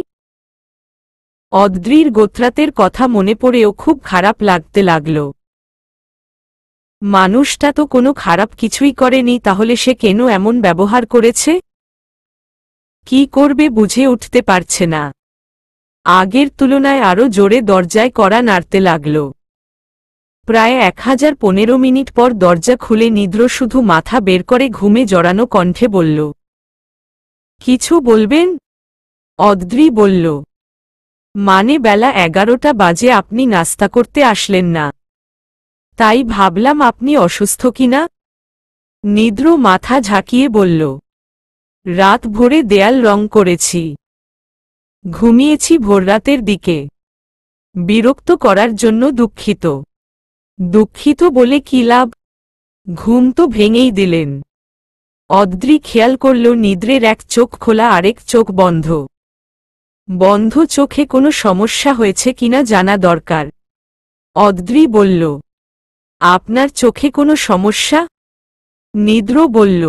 অদ্রির গোত্রাতের কথা মনে পড়েও খুব খারাপ লাগতে লাগল। মানুষটা তো কোনো খারাপ কিছুই করেনি, তাহলে সে কেন এমন ব্যবহার করেছে? কি করবে বুঝে উঠতে পারছে না। আগের তুলনায় আরও জোরে দরজায় কড়া নাড়তে লাগল। প্রায় 1015 মিনিট পর দরজা খুলে নিদ্র শুধু মাথা বের করে ঘুমে জড়ানো কণ্ঠে বলল, কিছু বলবেন? অদ্রি বলল, মানে বেলা 11টা বাজে, আপনি নাস্তা করতে আসলেন না, তাই ভাবলাম আপনি অসুস্থ কিনা। নিদ্র মাথা ঝাঁকিয়ে বলল, রাত ভোরে দেয়াল রং করেছি, ঘুমিয়েছি ভোররাতের দিকে। বিরক্ত করার জন্য দুঃখিত। দুঃখিত বলে কি লাভ? ঘুম তো ভেঙেই দিলেন। অদ্রি খেয়াল করল নিদ্রের এক চোখ খোলা, আরেক চোখ বন্ধ। বন্ধ চোখে কোনো সমস্যা হয়েছে কিনা জানা দরকার। অদ্রি বলল, আপনার চোখে কোনো সমস্যা? নিদ্র বলল,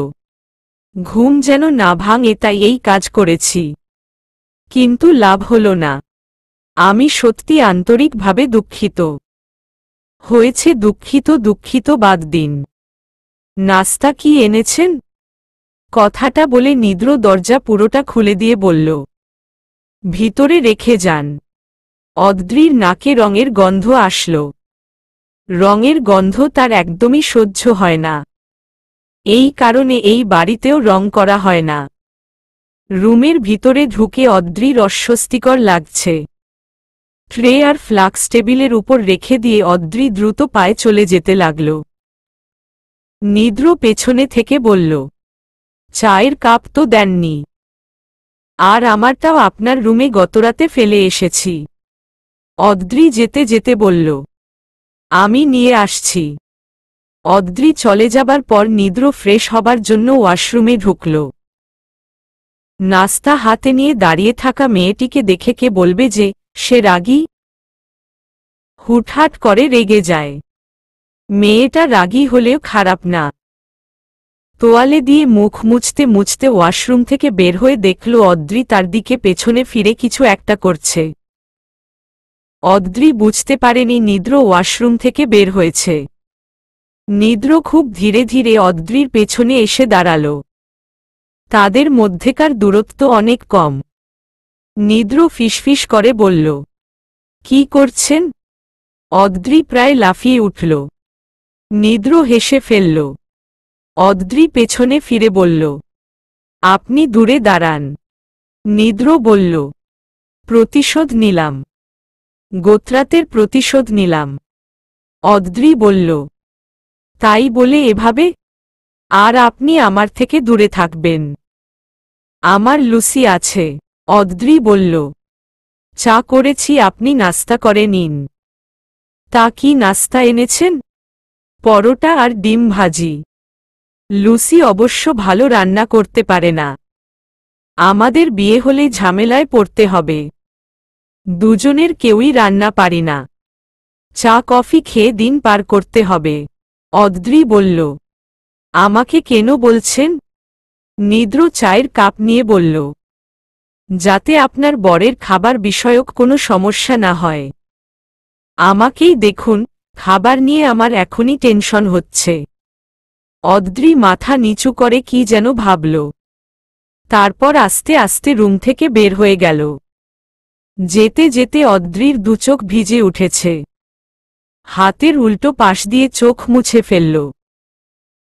ঘুম যেন না ভাঙে তাই এই কাজ করেছি, কিন্তু লাভ হল না। আমি সত্যি আন্তরিকভাবে দুঃখিত। হয়েছে দুঃখিত দুঃখিত বাদ দিন। নাস্তা কি এনেছেন? কথাটা বলে নিদ্র দরজা পুরোটা খুলে দিয়ে বলল, ভিতরে রেখে যান। অদ্রির নাকে রঙের গন্ধ আসল। রঙের গন্ধ তার একদমই সহ্য হয় না। এই কারণে এই বাড়িতেও রং করা হয় না। রুমের ভিতরে ঢুকে অদ্রির অস্বস্তিকর লাগছে। ট্রে আর ফ্লাক্স টেবিলের উপর রেখে দিয়ে অদ্রি দ্রুত পায়ে চলে যেতে লাগল। নিদ্র পেছনে থেকে বলল, চায়ের কাপ তো দেননি। আর আমারটাও আপনার রুমে গতরাতে ফেলে এসেছি। অদ্রি যেতে যেতে বলল, আমি নিয়ে আসছি। অদ্রি চলে যাবার পর নিদ্র ফ্রেশ হবার জন্য ওয়াশরুমে ঢুকল। নাস্তা হাতে নিয়ে দাঁড়িয়ে থাকা মেয়েটিকে দেখে কে বলবে যে সে রাগী? হুটহাট করে রেগে যায়। মেয়েটা রাগী হলেও খারাপ না। তোয়ালে দিয়ে মুখ মুছতে মুছতে ওয়াশরুম থেকে বের হয়ে দেখল অদ্রি তার দিকে পেছনে ফিরে কিছু একটা করছে। অদ্রি বুঝতে পারেনি নিদ্র ওয়াশরুম থেকে বের হয়েছে। নিদ্র খুব ধীরে ধীরে অদ্রির পেছনে এসে দাঁড়াল। তাদের মধ্যেকার দূরত্ব অনেক কম। নিদ্র ফিসফিস করে বলল, কি করছেন? অদ্রি প্রায় লাফিয়ে উঠল। নিদ্র হেসে ফেলল। অদ্রি পেছনে ফিরে বলল, আপনি দূরে দাঁড়ান। নিদ্র বলল, প্রতিশোধ নিলাম। গোত্রাতের প্রতিশোধ নিলাম। অদ্রি বলল, তাই বলে এভাবে? আর আপনি আমার থেকে দূরে থাকবেন। আমার লুসি আছে। অদ্রি বলল, চা করেছি, আপনি নাস্তা করে নিন। তা কি নাস্তা এনেছেন? পরোটা আর ডিম ভাজি। লুসি অবশ্য ভালো রান্না করতে পারে না। আমাদের বিয়ে হলে ঝামেলায় পড়তে হবে। দুজনের কেউই রান্না পারি না। চা কফি খেয়ে দিন পার করতে হবে। অদ্রি বলল। আমাকে কেন বলছেন? নিদ্র চায়ের কাপ নিয়ে বলল। যাতে আপনার বরের খাবার বিষয়ক কোনো সমস্যা না হয়। আমাকেই দেখুন, খাবার নিয়ে আমার এখনই টেনশন হচ্ছে। অদ্রি মাথা নিচু করে কি যেন ভাবল। তারপর আস্তে আস্তে রুম থেকে বের হয়ে গেল। যেতে যেতে অদ্রির দুচোখ ভিজে উঠেছে। হাতের উল্টো পাশ দিয়ে চোখ মুছে ফেলল।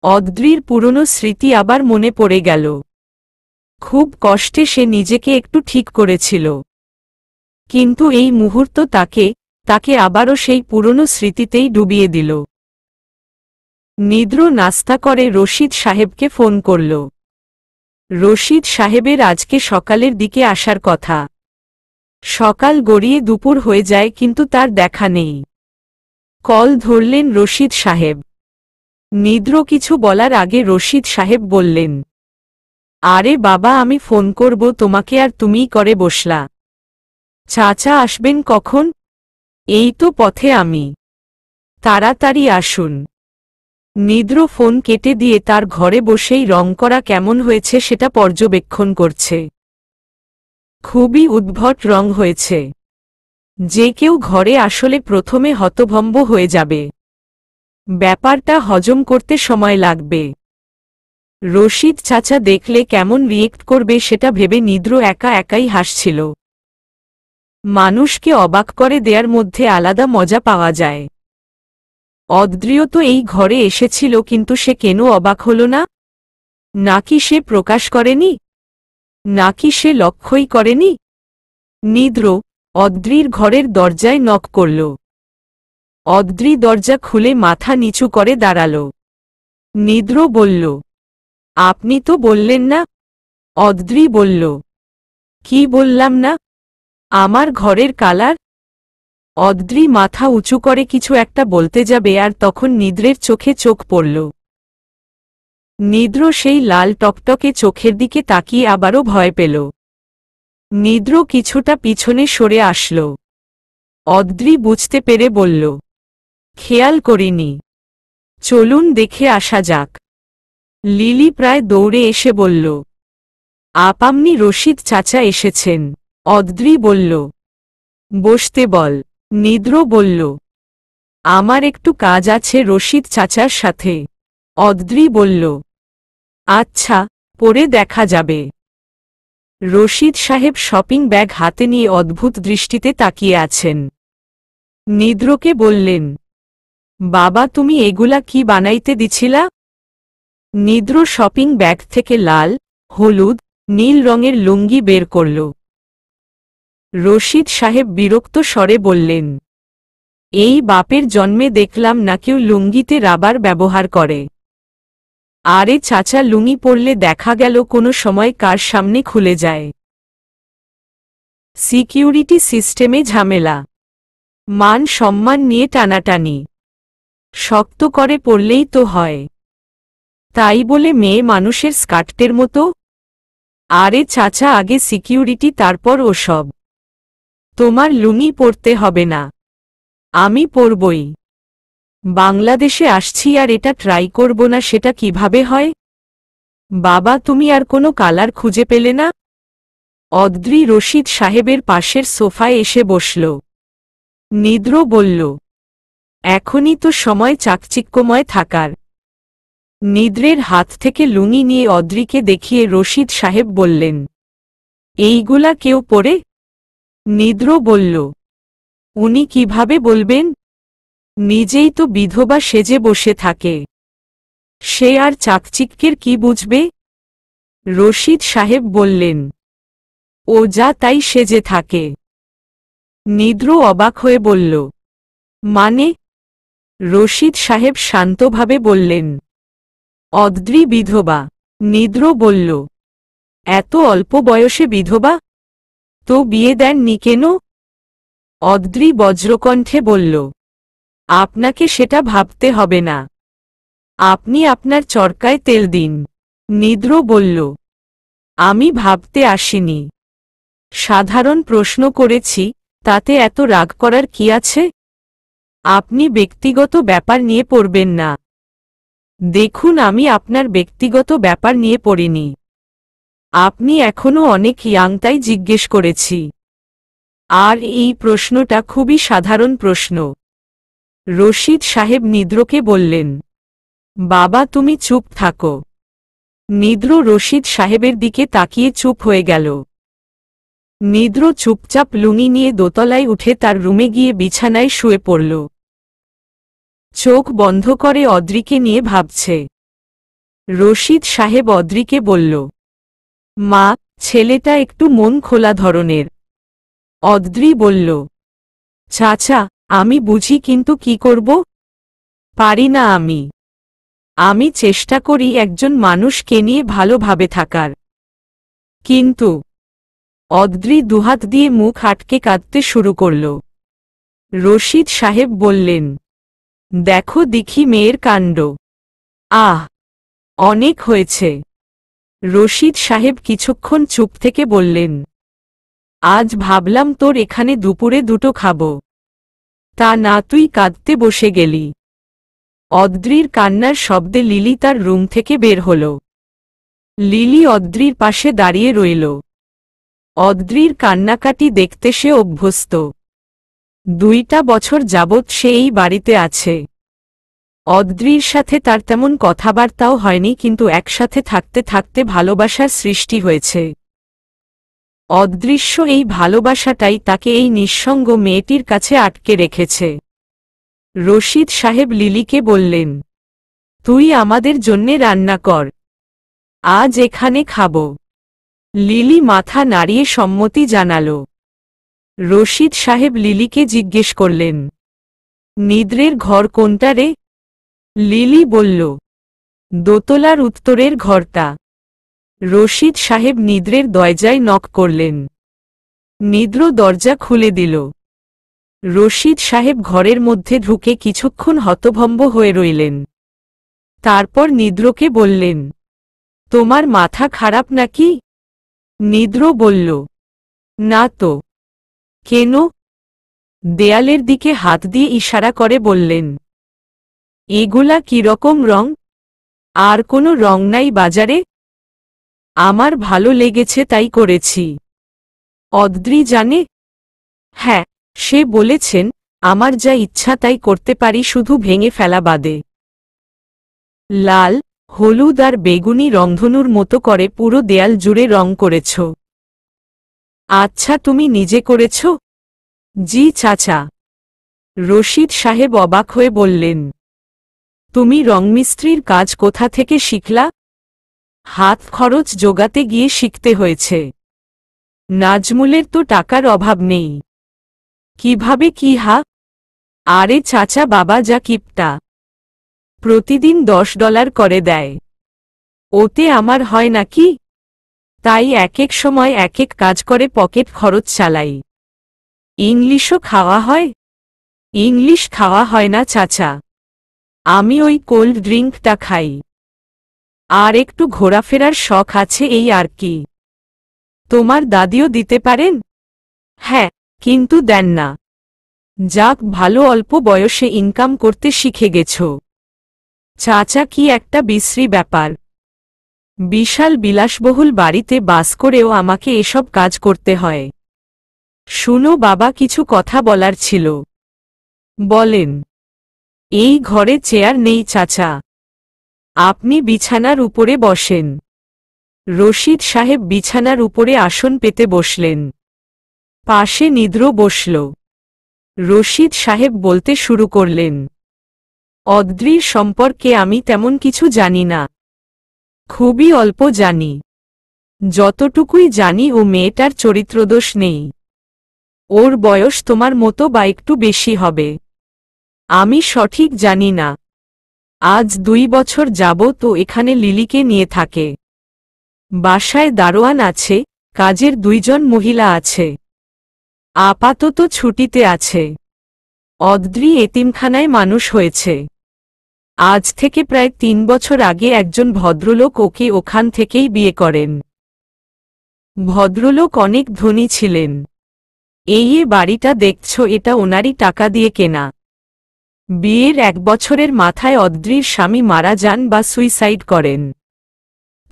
অদ্রির পুরনো স্মৃতি আবার মনে পড়ে গেল। খুব কষ্টে সে নিজেকে একটু ঠিক করেছিল, কিন্তু এই মুহূর্ত তাকে আবারও সেই পুরনো স্মৃতিতেই ডুবিয়ে দিল। নিদ্র নাস্তা করে রশিদ সাহেবকে ফোন করল। রশিদ সাহেবের আজকে সকালের দিকে আসার কথা। সকাল গড়িয়ে দুপুর হয়ে যায় কিন্তু তার দেখা নেই। কল ধরলেন রশিদ সাহেব। নিদ্র কিছু বলার আগে রশিদ সাহেব বললেন, আরে বাবা, আমি ফোন করব তোমাকে আর তুমিই করে বসলা। চাচা আসবেন কখন? এই তো পথে আমি। তাড়াতাড়ি আসুন। নিদ্র ফোন কেটে দিয়ে তার ঘরে বসেই রং করা কেমন হয়েছে সেটা পর্যবেক্ষণ করছে। খুবই উদ্ভট রং হয়েছে। যে কেউ ঘরে আসলে প্রথমে হতভম্ব হয়ে যাবে। ব্যাপারটা হজম করতে সময় লাগবে। রশিদ চাচা দেখলে কেমন রিয়েক্ট করবে সেটা ভেবে নিদ্র একা একাই হাসছিল। মানুষকে অবাক করে দেয়ার মধ্যে আলাদা মজা পাওয়া যায়। অদ্রিও তো এই ঘরে এসেছিল, কিন্তু সে কেন অবাক হল না? নাকি সে প্রকাশ করেনি? নাকি সে লক্ষ্যই করেনি? নিদ্র অদ্রির ঘরের দরজায় নক করল। অদ্রি দরজা খুলে মাথা নিচু করে দাঁড়াল। নিদ্র বলল, আপনি তো বললেন না? অদ্রি বলল, কি বললাম না? আমার ঘরের কালার? অদ্রি মাথা উঁচু করে কিছু একটা বলতে যাবে, আর তখন নিদ্রের চোখে চোখ পড়ল। নিদ্র সেই লাল টকটকে চোখের দিকে তাকিয়ে আবারও ভয় পেল। নিদ্র কিছুটা পিছনে সরে আসল। অদ্রি বুঝতে পেরে বলল, খেয়াল করিনি। চলুন দেখে আসা যাক। লিলি প্রায় দৌড়ে এসে বলল, আপনি রশিদ চাচা এসেছেন। অদ্রি বলল, বসতে বল। নিদ্র বলল, আমার একটু কাজ আছে রশিদ চাচার সাথে। অদ্রি বলল, আচ্ছা, পরে দেখা যাবে। রশিদ সাহেব শপিং ব্যাগ হাতে নিয়ে অদ্ভুত দৃষ্টিতে তাকিয়ে আছেন। নিদ্রকে বললেন, বাবা, তুমি এগুলা কি বানাইতে দিছিলা? নিদ্র শপিং ব্যাগ থেকে লাল, হলুদ, নীল রঙের লুঙ্গি বের করল। রশিদ সাহেব বিরক্ত স্বরে বললেন, এই বাপের জন্মে দেখলাম না কেউ লুঙ্গিতে রাবার ব্যবহার করে। আরে চাচা, লুঙ্গি পরলে দেখা গেল কোনো সময় কার সামনে খুলে যায়। সিকিউরিটি সিস্টেমে ঝামেলা। মান সম্মান নিয়ে টানাটানি। শক্ত করে পড়লেই তো হয়। তাই বলে মেয়ে মানুষের স্কার্টের মতো? আরে চাচা, আগে সিকিউরিটি তারপর ওসব। তোমার লুঙ্গি পরতে হবে না, আমি পরবই। বাংলাদেশে আসছি আর এটা ট্রাই করব না সেটা কিভাবে হয়? বাবা, তুমি আর কোনো কালার খুঁজে পেলে না? অদ্রি রশিদ সাহেবের পাশের সোফায় এসে বসল। নিদ্র বলল, এখনই তো সময় চাকচিক্যময় থাকার। নিদ্রের হাত থেকে লুঙ্গি নিয়ে অদ্রিকে দেখিয়ে রশিদ সাহেব বললেন, এইগুলা কেউ পরে? নিদ্র বলল, উনি কিভাবে বলবেন? নিজেই তো বিধবা সেজে বসে থাকে। সে আর চাকচিক্যের কি বুঝবে? রশিদ সাহেব বললেন, ও যা তাই সেজে থাকে। নিদ্র অবাক হয়ে বলল, মানে? রশিদ সাহেব শান্তভাবে বললেন, অদ্রি বিধবা। নিদ্র বলল, এত অল্প বয়সে বিধবা? তো বিয়ে দেননি কেন? অদ্রি বজ্রকণ্ঠে বলল, আপনাকে সেটা ভাবতে হবে না। আপনি আপনার চরকায় তেল দিন। নিদ্র বলল, আমি ভাবতে আসিনি। সাধারণ প্রশ্ন করেছি, তাতে এত রাগ করার কি আছে? আপনি ব্যক্তিগত ব্যাপার নিয়ে পড়বেন না। দেখুন, আমি আপনার ব্যক্তিগত ব্যাপার নিয়ে পড়িনি। আপনি এখনো অনেক ইয়াং, তাই জিজ্ঞেস করেছি। আর এই প্রশ্নটা খুবই সাধারণ প্রশ্ন। রশিদ সাহেব নিদ্রকে বললেন, বাবা তুমি চুপ থাকো। নিদ্র রশিদ সাহেবের দিকে তাকিয়ে চুপ হয়ে গেল। নিদ্র চুপচাপ লুঙি নিয়ে দোতলায় উঠে তার রুমে গিয়ে বিছানায় শুয়ে পড়ল। চোখ বন্ধ করে অদ্রিকে নিয়ে ভাবছে। রশিদ সাহেব অদ্রিকে বলল, মা, ছেলেটা একটু মন খোলা ধরনের। অদ্রি বলল, চাচা, আমি বুঝি, কিন্তু কি করব? পারি না আমি চেষ্টা করি একজন মানুষকে নিয়ে ভালোভাবে থাকার। কিন্তু অদ্রি দুহাত দিয়ে মুখ আটকে কাঁদতে শুরু করল। রশিদ সাহেব বললেন, দেখো দেখি মেয়ের কাণ্ড। আহ, অনেক হয়েছে। রশিদ সাহেব কিছুক্ষণ চুপ থেকে বললেন, আজ ভাবলাম তোর এখানে দুপুরে দুটো খাবো, তা না তুই কাঁদতে বসে গেলি। অদ্রির কান্নার শব্দে লিলি তার রুম থেকে বের হল। লিলি অদ্রির পাশে দাঁড়িয়ে রইল। অদ্রির কান্নাকাটি দেখতে সে অভ্যস্ত। 2টা বছর যাবৎ সে এই বাড়িতে আছে। অদ্রির সাথে তার তেমন কথাবার্তাও হয়নি, কিন্তু একসাথে থাকতে থাকতে ভালোবাসার সৃষ্টি হয়েছে। অদৃশ্য এই ভালোবাসাটাই তাকে এই নিঃসঙ্গ মেয়েটির কাছে আটকে রেখেছে। রশিদ সাহেব লিলিকে বললেন, তুই আমাদের জন্যে রান্না কর, আজ এখানে খাব। লিলি মাথা নাড়িয়ে সম্মতি জানাল। রশিদ সাহেব লিলিকে জিজ্ঞেস করলেন, নিদ্রের ঘর কোনটা রে? লিলি বলল, দোতলার উত্তরের ঘরটা। রশিদ সাহেব নিদ্রের দরজায় নক করলেন। নিদ্র দরজা খুলে দিল। রশিদ সাহেব ঘরের মধ্যে ঢুকে কিছুক্ষণ হতভম্ব হয়ে রইলেন। তারপর নিদ্রকে বললেন, তোমার মাথা খারাপ নাকি? নিদ্র বলল, না তো। কেন? দেয়ালের দিকে হাত দিয়ে ইশারা করে বললেন, এগুলা কিরকম রং? আর কোনো রং নাই বাজারে? আমার ভালো লেগেছে তাই করেছি। অদ্রি জানে? হ্যাঁ, সে বলেছেন, আমার যা ইচ্ছা তাই করতে পারি, শুধু ভেঙে ফেলা বাদে। লাল, হলুদ আর বেগুনি রংধনুর মতো করে পুরো দেয়াল জুড়ে রং করেছ। আচ্ছা, তুমি নিজে করেছ? জি চাচা। রশিদ সাহেব অবাক হয়ে বললেন, তুমি রংমিস্ত্রির কাজ কোথা থেকে শিখলা? হাত খরচ জোগাতে গিয়ে শিখতে হয়েছে। নাজমুলের তো টাকার অভাব নেই। কিভাবে কি? আরে চাচা, বাবা যা কিপটা, প্রতিদিন $10 করে দেয়। ওতে আমার হয় নাকি? তাই এক এক সময় এক এক কাজ করে পকেট খরচ চালাই। ইংলিশও খাওয়া হয়? ইংলিশ খাওয়া হয় না চাচা, আমি ওই কোল্ড ড্রিঙ্কটা খাই। আর একটু ঘোরাফেরার শখ আছে, এই আর কি। তোমার দাদিও দিতে পারেন? হ্যাঁ, কিন্তু দেন না। যাক ভালো, অল্প বয়সে ইনকাম করতে শিখে গেছ। চাচা, কি একটা বিশ্রী ব্যাপার। বিশাল বিলাসবহুল বাড়িতে বাস করেও আমাকে এসব কাজ করতে হয়। শুনো বাবা, কিছু কথা বলার ছিল। বলেন। এই ঘরে চেয়ার নেই চাচা, আপনি বিছানার উপরে বসেন। রশিদ সাহেব বিছানার উপরে আসন পেতে বসলেন। পাশে নিদ্র বসল। রশিদ সাহেব বলতে শুরু করলেন, অদ্রির সম্পর্কে আমি তেমন কিছু জানি না, খুবই অল্প জানি। যতটুকুই জানি, ও মেয়েটার চরিত্রদোষ নেই। ওর বয়স তোমার মতো বা একটু বেশি হবে, আমি সঠিক জানি না। আজ 2 বছর যাবত তো এখানে লিলিকে নিয়ে থাকে। বাসায় দারোয়ান আছে, কাজের 2 জন মহিলা আছে। আপাতত ছুটিতে আছে। অদ্রি এতিমখানায় মানুষ হয়েছে। আজ থেকে প্রায় 3 বছর আগে একজন ভদ্রলোক ওকে ওখান থেকেই বিয়ে করেন। ভদ্রলোক অনেক ধনী ছিলেন। এই বাড়িটা দেখছো, এটা ওনারই টাকা দিয়ে কেনা। বিয়ের 1 বছরের মাথায় অদ্রির স্বামী মারা যান বা সুইসাইড করেন।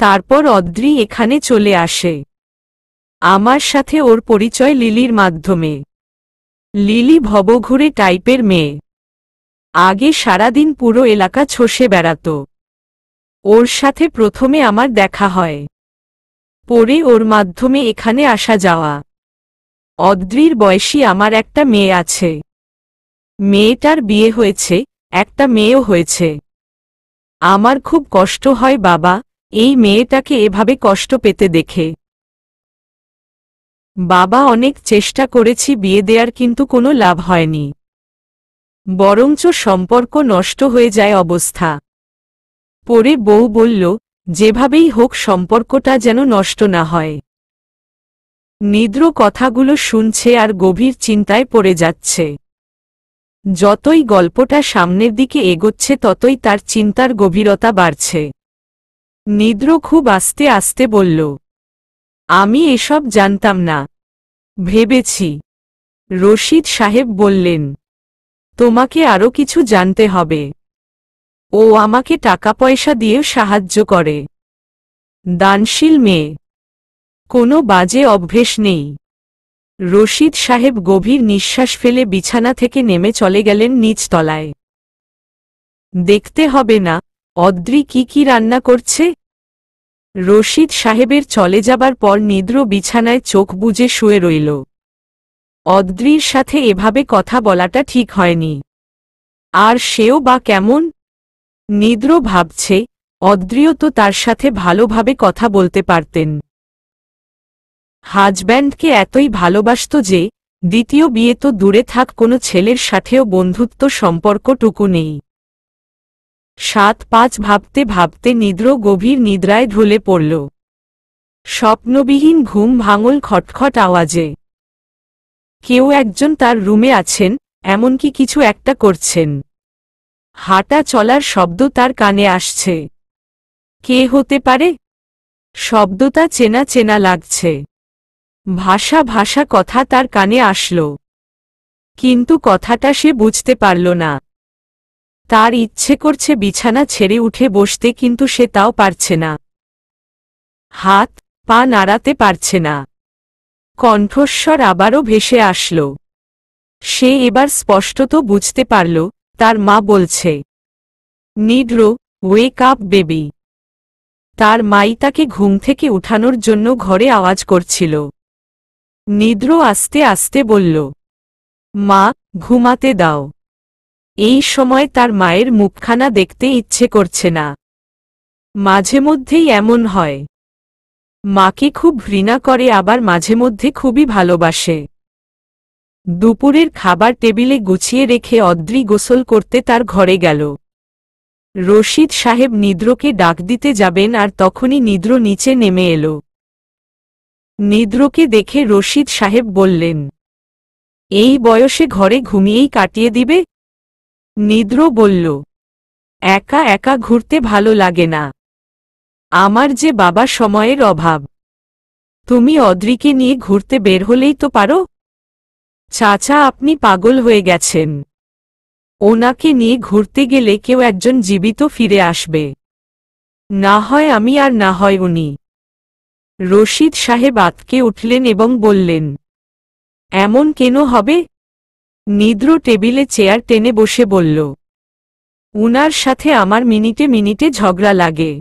তারপর অদ্রি এখানে চলে আসে। আমার সাথে ওর পরিচয় লিলির মাধ্যমে। লিলি ভবঘুরে টাইপের মেয়ে। আগে সারাদিন পুরো এলাকা চষে বেড়াত। ওর সাথে প্রথমে আমার দেখা হয়, পরে ওর মাধ্যমে এখানে আসা যাওয়া। অদ্রির বয়সী আমার একটা মেয়ে আছে। মেয়েটার বিয়ে হয়েছে, একটা মেয়েও হয়েছে। আমার খুব কষ্ট হয় বাবা, এই মেয়েটাকে এভাবে কষ্ট পেতে দেখে। বাবা, অনেক চেষ্টা করেছি বিয়ে দেয়ার, কিন্তু কোনো লাভ হয়নি, বরঞ্চ সম্পর্ক নষ্ট হয়ে যায় অবস্থা। পরে বউ বলল, যেভাবেই হোক সম্পর্কটা যেন নষ্ট না হয়। নিদ্র কথাগুলো শুনছে আর গভীর চিন্তায় পড়ে যাচ্ছে। যতই গল্পটা সামনের দিকে এগোচ্ছে ততই তার চিন্তার গভীরতা বাড়ছে। নিদ্র খুব আস্তে আস্তে বলল, আমি এসব জানতাম না, ভেবেছি। রশিদ সাহেব বললেন, তোমাকে আরও কিছু জানতে হবে। ও আমাকে টাকা পয়সা দিয়েও সাহায্য করে। দানশীল মেয়ে, কোনো বাজে অভ্যেস নেই। রশিদ সাহেব গভীর নিঃশ্বাস ফেলে বিছানা থেকে নেমে চলে গেলেন নিচ তলায়। দেখতে হবে না অদ্রি কি কি রান্না করছে। রশিদ সাহেবের চলে যাবার পর নিদ্র বিছানায় চোখ বুজে শুয়ে রইল। অদ্রির সাথে এভাবে কথা বলাটা ঠিক হয়নি। আর সেও বা কেমন? নিদ্র ভাবছে, অদ্রিও তো তার সাথে ভালোভাবে কথা বলতে পারতেন। হাজব্যান্ডকে এতই ভালোবাসত যে দ্বিতীয় বিয়ে তো দূরে থাক, কোনো ছেলের সাথেও বন্ধুত্ব সম্পর্কটুকু নেই। 7-5 ভাবতে ভাবতে নিদ্র গভীর নিদ্রায় ঢলে পড়ল। স্বপ্নবিহীন ঘুম ভাঙল খটখট আওয়াজে। কেউ একজন তার রুমে আছেন, এমনকি কিছু একটা করছেন। হাঁটা চলার শব্দ তার কানে আসছে। কে হতে পারে? শব্দটা চেনা চেনা লাগছে। ভাষা ভাষা কথা তার কানে আসলো, কিন্তু কথাটা সে বুঝতে পারল না। তার ইচ্ছে করছে বিছানা ছেড়ে উঠে বসতে, কিন্তু সে তাও পারছে না। হাত পা নাড়াতে পারছে না। কণ্ঠস্বর আবারও ভেসে আসল। সে এবার স্পষ্টত বুঝতে পারল, তার মা বলছে, নিদ্র, ওয়েক আপ বেবি। তার মাই তাকে ঘুম থেকে উঠানোর জন্য ঘরে আওয়াজ করছিল। নিদ্র আস্তে আস্তে বলল, মা, ঘুমাতে দাও। এই সময় তার মায়ের মুখখানা দেখতে ইচ্ছে করছে না। মাঝে মধ্যেই এমন হয়। মাকে খুব ঘৃণা করে, আবার মাঝে মধ্যে খুবই ভালোবাসে। দুপুরের খাবার টেবিলে গুছিয়ে রেখে অদ্রি গোসল করতে তার ঘরে গেল। রশিদ সাহেব নিদ্রকে ডাক দিতে যাবেন, আর তখনই নিদ্র নিচে নেমে এলো। নিদ্রকে দেখে রশিদ সাহেব বললেন, এই বয়সে ঘরে ঘুমিয়েই কাটিয়ে দিবে? নিদ্র বলল, একা একা ঘুরতে ভালো লাগে না। আমার যে বাবা সময়ের অভাব। তুমি অদ্রিকে নিয়ে ঘুরতে বের হলেই তো পারো। চাচা, আপনি পাগল হয়ে গেছেন। ওনাকে নিয়ে ঘুরতে গেলে কেউ একজন জীবিত ফিরে আসবে। না হয় আমি, আর না হয় উনি। রশিদ সাহেব আঁতকে উঠলেন এবং বললেন, এমন কেন হবে? নিদ্র টেবিলে চেয়ার টেনে বসে বলল, উনার সাথে আমার মিনিটে মিনিটে ঝগড়া লাগে।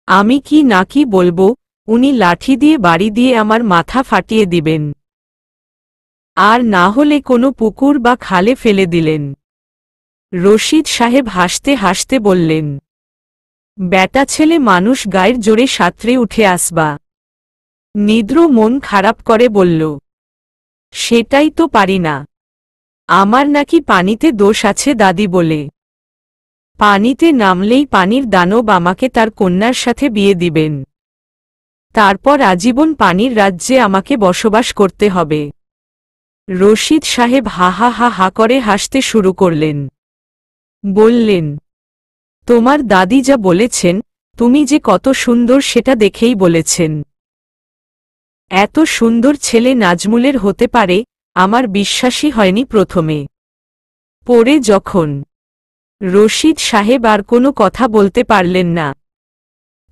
আমি কি না কি বলবো, উনি লাঠি দিয়ে বাড়ি দিয়ে আমার মাথা ফাটিয়ে দিবেন। আর না হলে কোনো পুকুর বা খালে ফেলে দিলেন। রশিদ সাহেব হাসতে হাসতে বললেন, ব্যাটা ছেলে মানুষ, গায়ের জোরে সাঁতরে উঠে আসবা। নিদ্র মন খারাপ করে বলল, সেটাই তো পারি না। আমার নাকি পানিতে দোষ আছে দাদি বলে। পানিতে নামলেই পানির দানব আমাকে তার কন্যার সাথে বিয়ে দিবেন। তারপর আজীবন পানির রাজ্যে আমাকে বসবাস করতে হবে। রশিদ সাহেব হা হা হা হা করে হাসতে শুরু করলেন। বললেন, তোমার দাদি যা বলেছেন, তুমি যে কত সুন্দর সেটা দেখেই বলেছেন। এত সুন্দর ছেলে নাজমুলের হতে পারে আমার বিশ্বাসই হয়নি প্রথমে। পরে যখন রশিদ সাহেব আর কোনো কথা বলতে পারলেন না,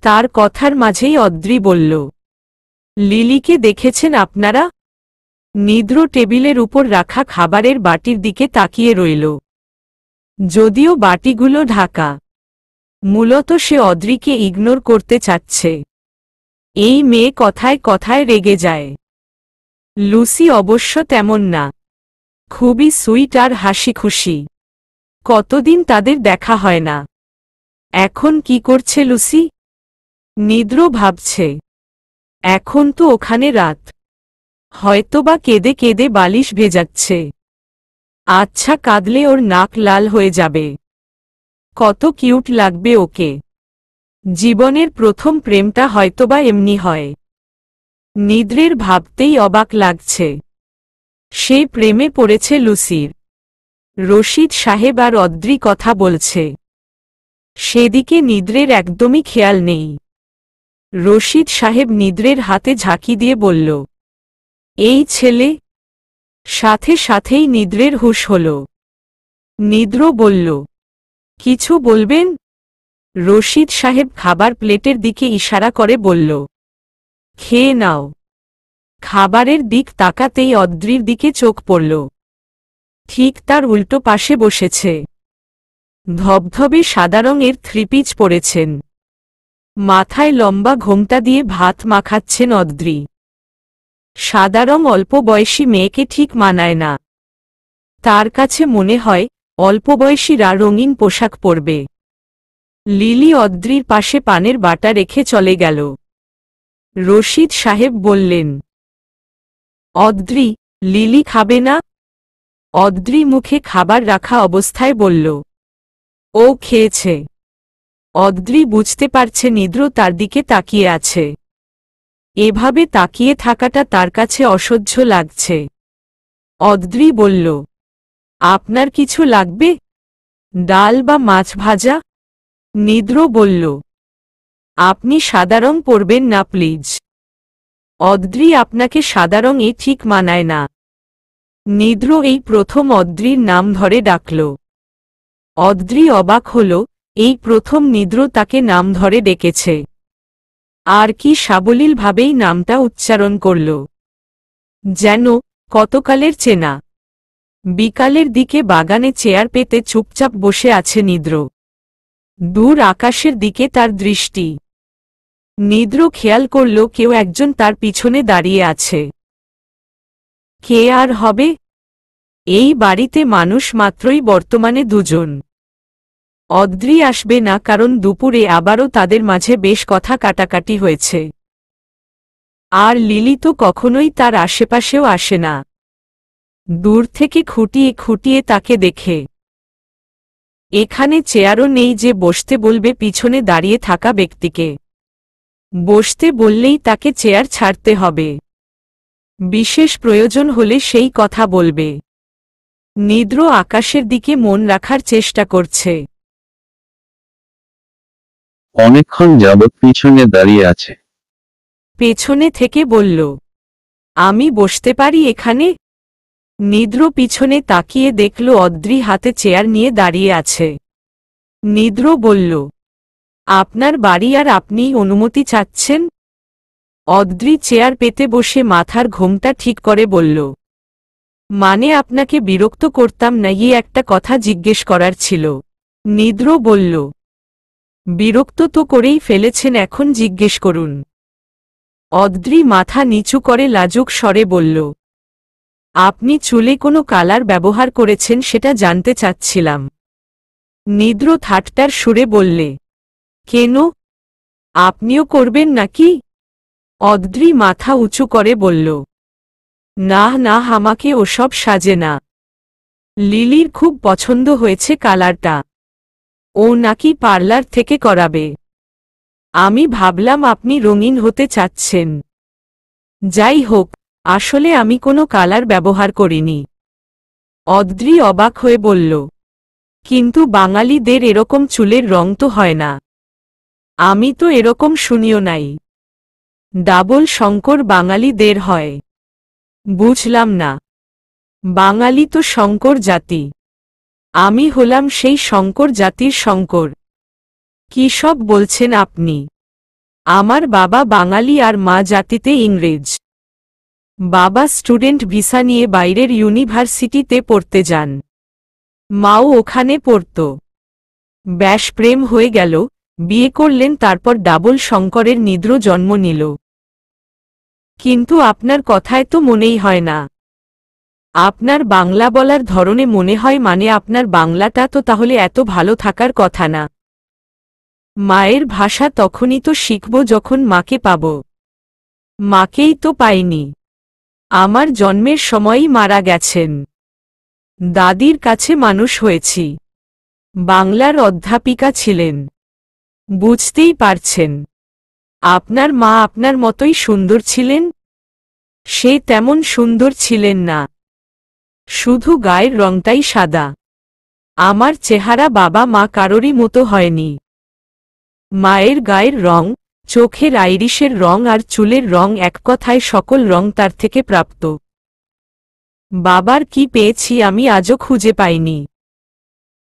তার কথার মাঝেই অদ্রি বলল, লিলিকে দেখেছেন আপনারা? নিদ্র টেবিলের উপর রাখা খাবারের বাটির দিকে তাকিয়ে রইল। যদিও বাটিগুলো ঢাকা, মূলত সে অদ্রিকে ইগনোর করতে চাচ্ছে। এই মেয়ে কথায় কথায় রেগে যায়। লুসি অবশ্য তেমন না, খুবই সুইট আর হাসি খুশি। কতদিন তাদের দেখা হয় না। এখন কি করছে লুসি? নিদ্র ভাবছে, এখন তো ওখানে রাত, হয়তোবা কেঁদে কেঁদে বালিশ ভেজাচ্ছে। আচ্ছা, কাঁদলে ওর নাক লাল হয়ে যাবে। কত কিউট লাগবে ওকে। জীবনের প্রথম প্রেমটা হয়তোবা এমনি হয়। নিদ্রের ভাবতেই অবাক লাগছে। সে প্রেমে পড়েছে লুসির। রশিদ সাহেব আর অদ্রি কথা বলছে, সেদিকে নিদ্রের একদমই খেয়াল নেই। রশিদ সাহেব নিদ্রের হাতে ঝাঁকি দিয়ে বলল, এই ছেলে। সাথে সাথেই নিদ্রের হুঁশ হল। নিদ্র বলল, কিছু বলবেন? রশিদ সাহেব খাবার প্লেটের দিকে ইশারা করে বলল, খেয়ে নাও। খাবারের দিক তাকাতেই অদ্রির দিকে চোখ পড়ল। ঠিক তার উল্টো পাশে বসেছে। ধবধবে সাদা রঙের থ্রিপিচ পরেছেন। মাথায় লম্বা ঘোমটা দিয়ে ভাত মাখাচ্ছেন অদ্রি। সাদা রং অল্প বয়সী মেয়েকে ঠিক মানায় না। তার কাছে মনে হয় অল্পবয়সীরা রঙিন পোশাক পরবে। লিলি অদ্রির পাশে পানের বাটা রেখে চলে গেল। রশিদ সাহেব বললেন, অদ্রি, লিলি খাবে না? অদ্রি মুখে খাবার রাখা অবস্থায় বলল, ও খেয়েছে। অদ্রি বুঝতে পারছে নিদ্র তার দিকে তাকিয়ে আছে। এভাবে তাকিয়ে থাকাটা তার কাছে অসহ্য লাগছে। অদ্রি বলল, আপনার কিছু লাগবে? ডাল বা মাছ ভাজা? নিদ্র বলল, আপনি সাদা রং পরবেন না প্লিজ। অদ্রি, আপনাকে সাদা রঙে ঠিক মানায় না। নিদ্র এই প্রথম অদ্রির নাম ধরে ডাকল। অদ্রি অবাক হল, এই প্রথম নিদ্র তাকে নাম ধরে ডেকেছে। আর কি সাবলীলভাবেই নামটা উচ্চারণ করল, যেন কতকালের চেনা। বিকালের দিকে বাগানে চেয়ার পেতে চুপচাপ বসে আছে নিদ্র। দূর আকাশের দিকে তার দৃষ্টি। নিদ্র খেয়াল করল কেউ একজন তার পিছনে দাঁড়িয়ে আছে। কে আর হবে? এই বাড়িতে মানুষ মাত্রই বর্তমানে দুজন। অদ্রি আসবে না, কারণ দুপুরে আবারও তাদের মাঝে বেশ কথা কাটাকাটি হয়েছে। আর লিলি তো কখনোই তার আশেপাশেও আসে না। দূর থেকে খুঁটিয়ে খুঁটিয়ে তাকে দেখে। এখানে চেয়ারও নেই যে বসতে বলবে পিছনে দাঁড়িয়ে থাকা ব্যক্তিকে। বসতে বললেই তাকে চেয়ার ছাড়তে হবে। বিশেষ প্রয়োজন হলে সেই কথা বলবে। নিদ্র আকাশের দিকে মন রাখার চেষ্টা করছে। অনেকক্ষণ যাবৎ পিছনে দাঁড়িয়ে আছে। পেছনে থেকে বলল, আমি বসতে পারি এখানে? নিদ্র পিছনে তাকিয়ে দেখল অদ্রি হাতে চেয়ার নিয়ে দাঁড়িয়ে আছে। নিদ্র বলল, আপনার বাড়ি আর আপনিই অনুমতি চাচ্ছেন? অদ্রি চেয়ার পেতে বসে মাথার ঘোমটা ঠিক করে বলল, মানে আপনাকে বিরক্ত করতাম না, একটা কথা জিজ্ঞেস করার ছিল। নিদ্র বলল, বিরক্ত তো করেই ফেলেছেন, এখন জিজ্ঞেস করুন। অদ্রি মাথা নিচু করে লাজুক স্বরে বলল, আপনি চুলে কোনো কালার ব্যবহার করেছেন সেটা জানতে চাচ্ছিলাম। নিদ্র ঠাট্টার সুরে বললে, কেন? আপনিও করবেন নাকি? অদ্রি মাথা উঁচু করে বলল, না না, আমাকে ওসব সাজে না। লিলির খুব পছন্দ হয়েছে কালারটা। ও নাকি পার্লার থেকে করাবে। আমি ভাবলাম আপনি রঙিন হতে চাচ্ছেন। যাই হোক, আসলে আমি কোনো কালার ব্যবহার করিনি। অদ্রি অবাক হয়ে বলল, কিন্তু বাঙালিদের এরকম চুলের রং তো হয় না। আমি তো এরকম শুনিও নাই। ডাবল শঙ্কর বাঙালিদের হয়। বুঝলাম না। বাঙালি তো শঙ্কর জাতি। আমি হলাম সেই শঙ্কর জাতির শঙ্কর। কি সব বলছেন আপনি? আমার বাবা বাঙালি আর মা জাতিতে ইংরেজ। বাবা স্টুডেন্ট ভিসা নিয়ে বাইরের ইউনিভার্সিটিতে পড়তে যান। মাও ওখানে পড়ত। ব্যাস প্রেম হয়ে গেল, বিয়ে করলেন, তারপর ডাবল শঙ্করের নিদ্র জন্ম নিল। কিন্তু আপনার কথায় তো মনেই হয় না। আপনার বাংলা বলার ধরনে মনে হয় মানে আপনার বাংলাটা তো তাহলে এত ভালো থাকার কথা না। মায়ের ভাষা তখনই তো শিখব যখন মাকে পাব। মাকেই তো পাইনি। আমার জন্মের সময়ই মারা গেছেন। দাদির কাছে মানুষ হয়েছি। বাংলার অধ্যাপিকা ছিলেন। বুঝতেই পারছেন। আপনার মা আপনার মতোই সুন্দর ছিলেন? সে তেমন সুন্দর ছিলেন না। শুধু গায়ের রংটাই সাদা। আমার চেহারা বাবা মা কারোরই মতো হয়নি। মায়ের গায়ের রং, চোখের আইরিশের রং আর চুলের রং, এক কথায় সকল রং তার থেকে প্রাপ্ত। বাবার কি পেয়েছি আমি আজও খুঁজে পাইনি।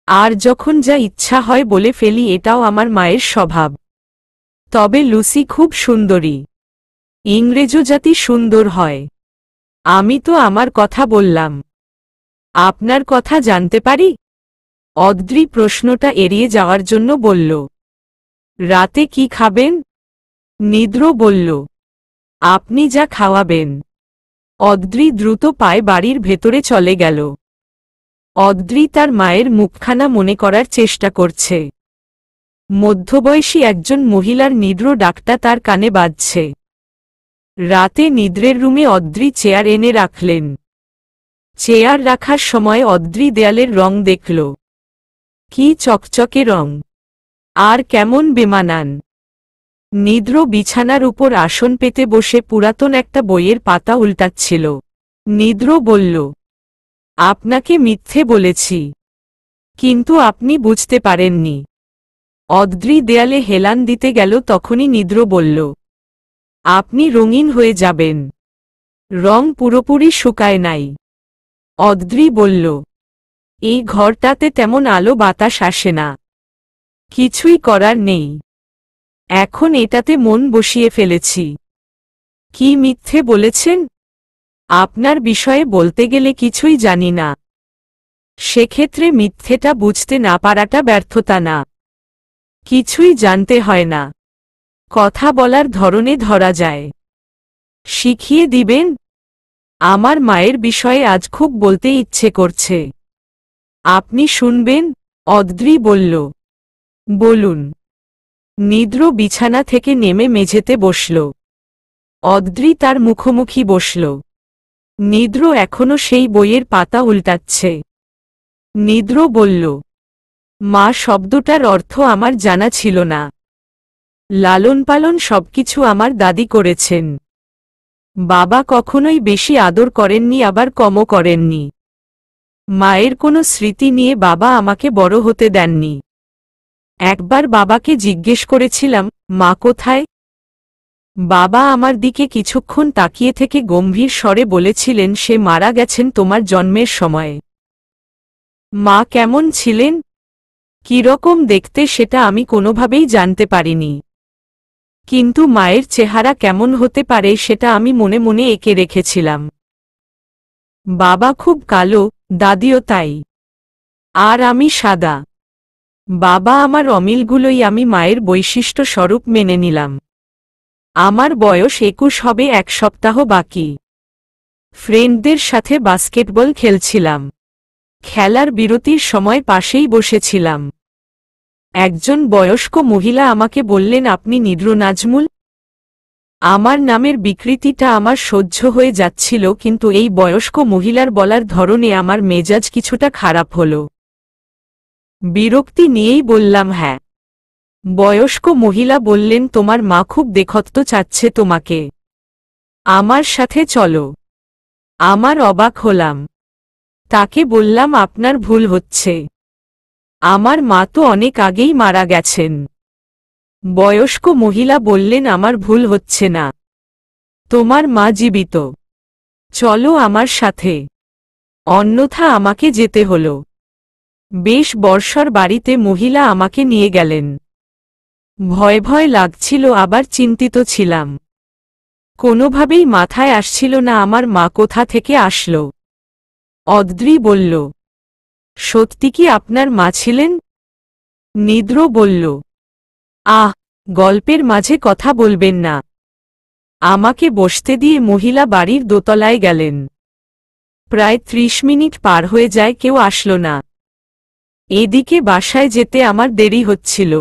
আর যখন যা ইচ্ছা হয় বলে ফেলি, এটাও আমার মায়ের স্বভাব। তবে লুসি খুব সুন্দরী। ইংরেজও জাতি সুন্দর হয়। আমি তো আমার কথা বললাম। আপনার কথা জানতে পারি? অদ্রি প্রশ্নটা এড়িয়ে যাওয়ার জন্য বলল। রাতে কি খাবেন? নিদ্র বলল, আপনি যা খাওয়াবেন। অদ্রি দ্রুত পায়ে বাড়ির ভেতরে চলে গেল। অদ্রি তার মায়ের মুখখানা মনে করার চেষ্টা করছে। মধ্যবয়সী একজন মহিলার নিদ্র ডাকটা তার কানে বাজছে। রাতে নিদ্রের রুমে অদ্রি চেয়ার এনে রাখলেন। চেয়ার রাখার সময় অদ্রি দেয়ালের রং দেখল। কি চকচকে রং! আর কেমন বেমানান! নিদ্র বিছানার উপর আসন পেতে বসে পুরাতন একটা বইয়ের পাতা উল্টাচ্ছিল। নিদ্র বলল, আপনাকে মিথ্যে বলেছি, কিন্তু আপনি বুঝতে পারেননি। অদ্রি দেয়ালে হেলান দিতে গেল, তখনই নিদ্র বলল, আপনি রঙিন হয়ে যাবেন। রং পুরোপুরি শুকায় নাই। অদ্রি বলল, এই ঘরটাতে তেমন আলো বাতাস আসে না। কিছুই করার নেই। এখন এটাতে মন বসিয়ে ফেলেছি। কি মিথ্যে বলেছেন? আপনার বিষয়ে বলতে গেলে কিছুই জানি না। সেক্ষেত্রে মিথ্যেটা বুঝতে না পারাটা ব্যর্থতা না। কিছুই জানতে হয় না। কথা বলার ধরনে ধরা যায়। শিখিয়ে দিবেন? আমার মায়ের বিষয়ে আজ খুব বলতে ইচ্ছে করছে। আপনি শুনবেন? অদ্রি বলল। বলুন। নিদ্র বিছানা থেকে নেমে মেঝেতে বসল। অদ্রি তার মুখোমুখি বসল। নিদ্র এখনো সেই বইয়ের পাতা উল্টাচ্ছে। নিদ্র বলল, মা শব্দটার অর্থ আমার জানা ছিল না। লালন পালন সবকিছু আমার দাদি করেছেন। বাবা কখনোই বেশি আদর করেননি, আবার কমও করেননি। মায়ের কোনো স্মৃতি নিয়ে বাবা আমাকে বড় হতে দেননি। একবার বাবাকে জিজ্ঞেস করেছিলাম, মা কোথায়? বাবা আমার দিকে কিছুক্ষণ তাকিয়ে থেকে গম্ভীর স্বরে বলেছিলেন, সে মারা গেছেন তোমার জন্মের সময়ে। মা কেমন ছিলেন, কিরকম দেখতে, সেটা আমি কোনোভাবেই জানতে পারিনি। কিন্তু মায়ের চেহারা কেমন হতে পারে সেটা আমি মনে মনে এঁকে রেখেছিলাম। বাবা খুব কালো, দাদিও তাই। আর আমি সাদা। বাবা আমার অমিলগুলোই আমি মায়ের বৈশিষ্ট্য স্বরূপ মেনে নিলাম। আমার বয়স 21 হবে, 1 সপ্তাহ বাকি। ফ্রেন্ডদের সাথে বাস্কেটবল খেলছিলাম। খেলার বিরতির সময় পাশেই বসেছিলাম। একজন বয়স্ক মহিলা আমাকে বললেন, আপনি নিদ্র নাজমুল? আমার নামের বিকৃতিটা আমার সহ্য হয়ে যাচ্ছিল, কিন্তু এই বয়স্ক মহিলার বলার ধরনে আমার মেজাজ কিছুটা খারাপ হলো। বিরক্তি নিয়েই বললাম, হ্যাঁ। বয়স্ক মহিলা বললেন, তোমার মা খুব দেখতে চাচ্ছে তোমাকে। আমার সাথে চলো। আমার অবাক হলাম। তাকে বললাম, আপনার ভুল হচ্ছে। আমার মা তো অনেক আগেই মারা গেছেন। বয়স্ক মহিলা বললেন, আমার ভুল হচ্ছে না। তোমার মা জীবিত। চলো আমার সাথে, অন্যথা আমাকে যেতে হলো। বেশ বর্ষর বাড়িতে মহিলা আমাকে নিয়ে গেলেন। ভয় ভয় লাগছিল, আবার চিন্তিত ছিলাম। কোনোভাবেই মাথায় আসছিল না আমার মা কোথা থেকে আসলো। অদ্রি বলল, সত্যি কি আপনার মা ছিলেন? নিদ্র বলল, আহ, গল্পের মাঝে কথা বলবেন না। আমাকে বসতে দিয়ে মহিলা বাড়ির দোতলায় গেলেন। প্রায় ৩০ মিনিট পার হয়ে যায়, কেউ আসলো না। এদিকে বাসায় যেতে আমার দেরি হচ্ছিল।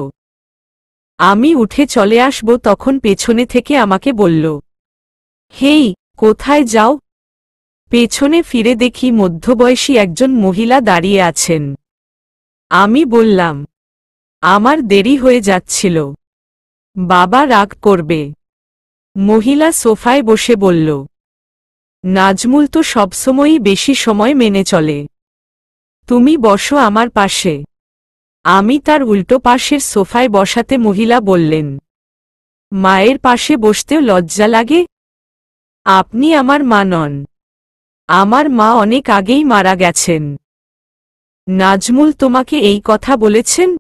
আমি উঠে চলে আসব, তখন পেছনে থেকে আমাকে বলল, হেই, কোথায় যাও? পেছনে ফিরে দেখি মধ্যবয়সী একজন মহিলা দাঁড়িয়ে আছেন। আমি বললাম, আমার দেরি হয়ে যাচ্ছিল, বাবা রাগ করবে। মহিলা সোফায় বসে বলল, নাজমুল তো সবসময়ই বেশি সময় মেনে চলে। তুমি বসো আমার পাশে। আমি তার উল্টো পাশের সোফায় বসাতে মহিলা বললেন, মায়ের পাশে বসতেও লজ্জা লাগে? আপনি আমার মা নন। আমার মা অনেক আগেই মারা গেছেন। নাজমুল তোমাকে এই কথা বলেছেন?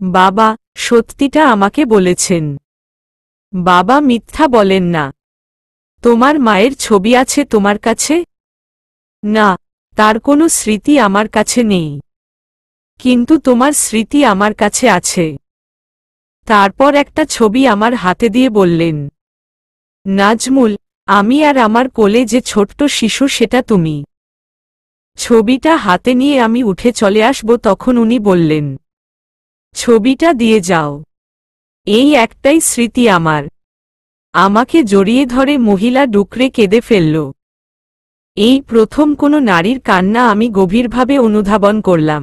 বাবা সত্যিটা আমাকে বলেছেন। বাবা মিথ্যা বলেন না। তোমার মায়ের ছবি আছে তোমার কাছে? না, তার কোনো স্মৃতি আমার কাছে নেই। কিন্তু তোমার স্মৃতি আমার কাছে আছে। তারপর একটা ছবি আমার হাতে দিয়ে বললেন, নাজমুল, আমি আর আমার কোলে যে ছোট্ট শিশু সেটা তুমি। ছবিটা হাতে নিয়ে আমি উঠে চলে আসব, তখন উনি বললেন, ছবিটা দিয়ে যাও, এই একটাই স্মৃতি আমার। আমাকে জড়িয়ে ধরে মহিলা ডুকরে কেঁদে ফেলল। এই প্রথম কোনো নারীর কান্না আমি গভীরভাবে অনুধাবন করলাম।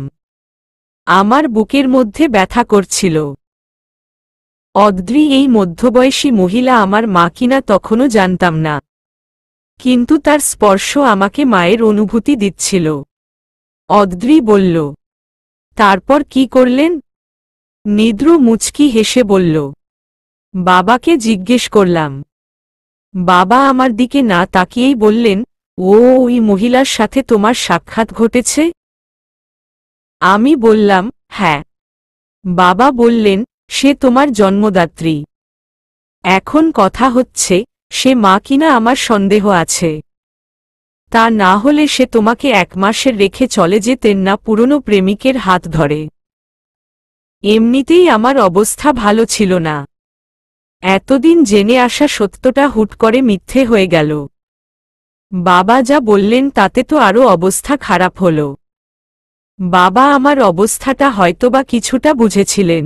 আমার বুকের মধ্যে ব্যথা করছিল। অদ্রি এই মধ্যবয়সী মহিলা আমার মা কিনা তখনও জানতাম না, কিন্তু তার স্পর্শ আমাকে মায়ের অনুভূতি দিচ্ছিল। অদ্রি বলল, তারপর কি করলেন? নিদ্র মুচকি হেসে বলল, বাবাকে জিজ্ঞেস করলাম। বাবা আমার দিকে না তাকিয়েই বললেন, ওই মহিলার সাথে তোমার সাক্ষাৎ ঘটেছে? আমি বললাম, হ্যাঁ। বাবা বললেন, সে তোমার জন্মদাত্রী। এখন কথা হচ্ছে, সে মা কিনা আমার সন্দেহ আছে। তা না হলে সে তোমাকে ১ মাসের রেখে চলে যেতেন না পুরনো প্রেমিকের হাত ধরে। এমনিতেই আমার অবস্থা ভালো ছিল না। এতদিন জেনে আসা সত্যটা হুট করে মিথ্যে হয়ে গেল। বাবা যা বললেন তাতে তো আরও অবস্থা খারাপ হল। বাবা আমার অবস্থাটা হয়তোবা কিছুটা বুঝেছিলেন।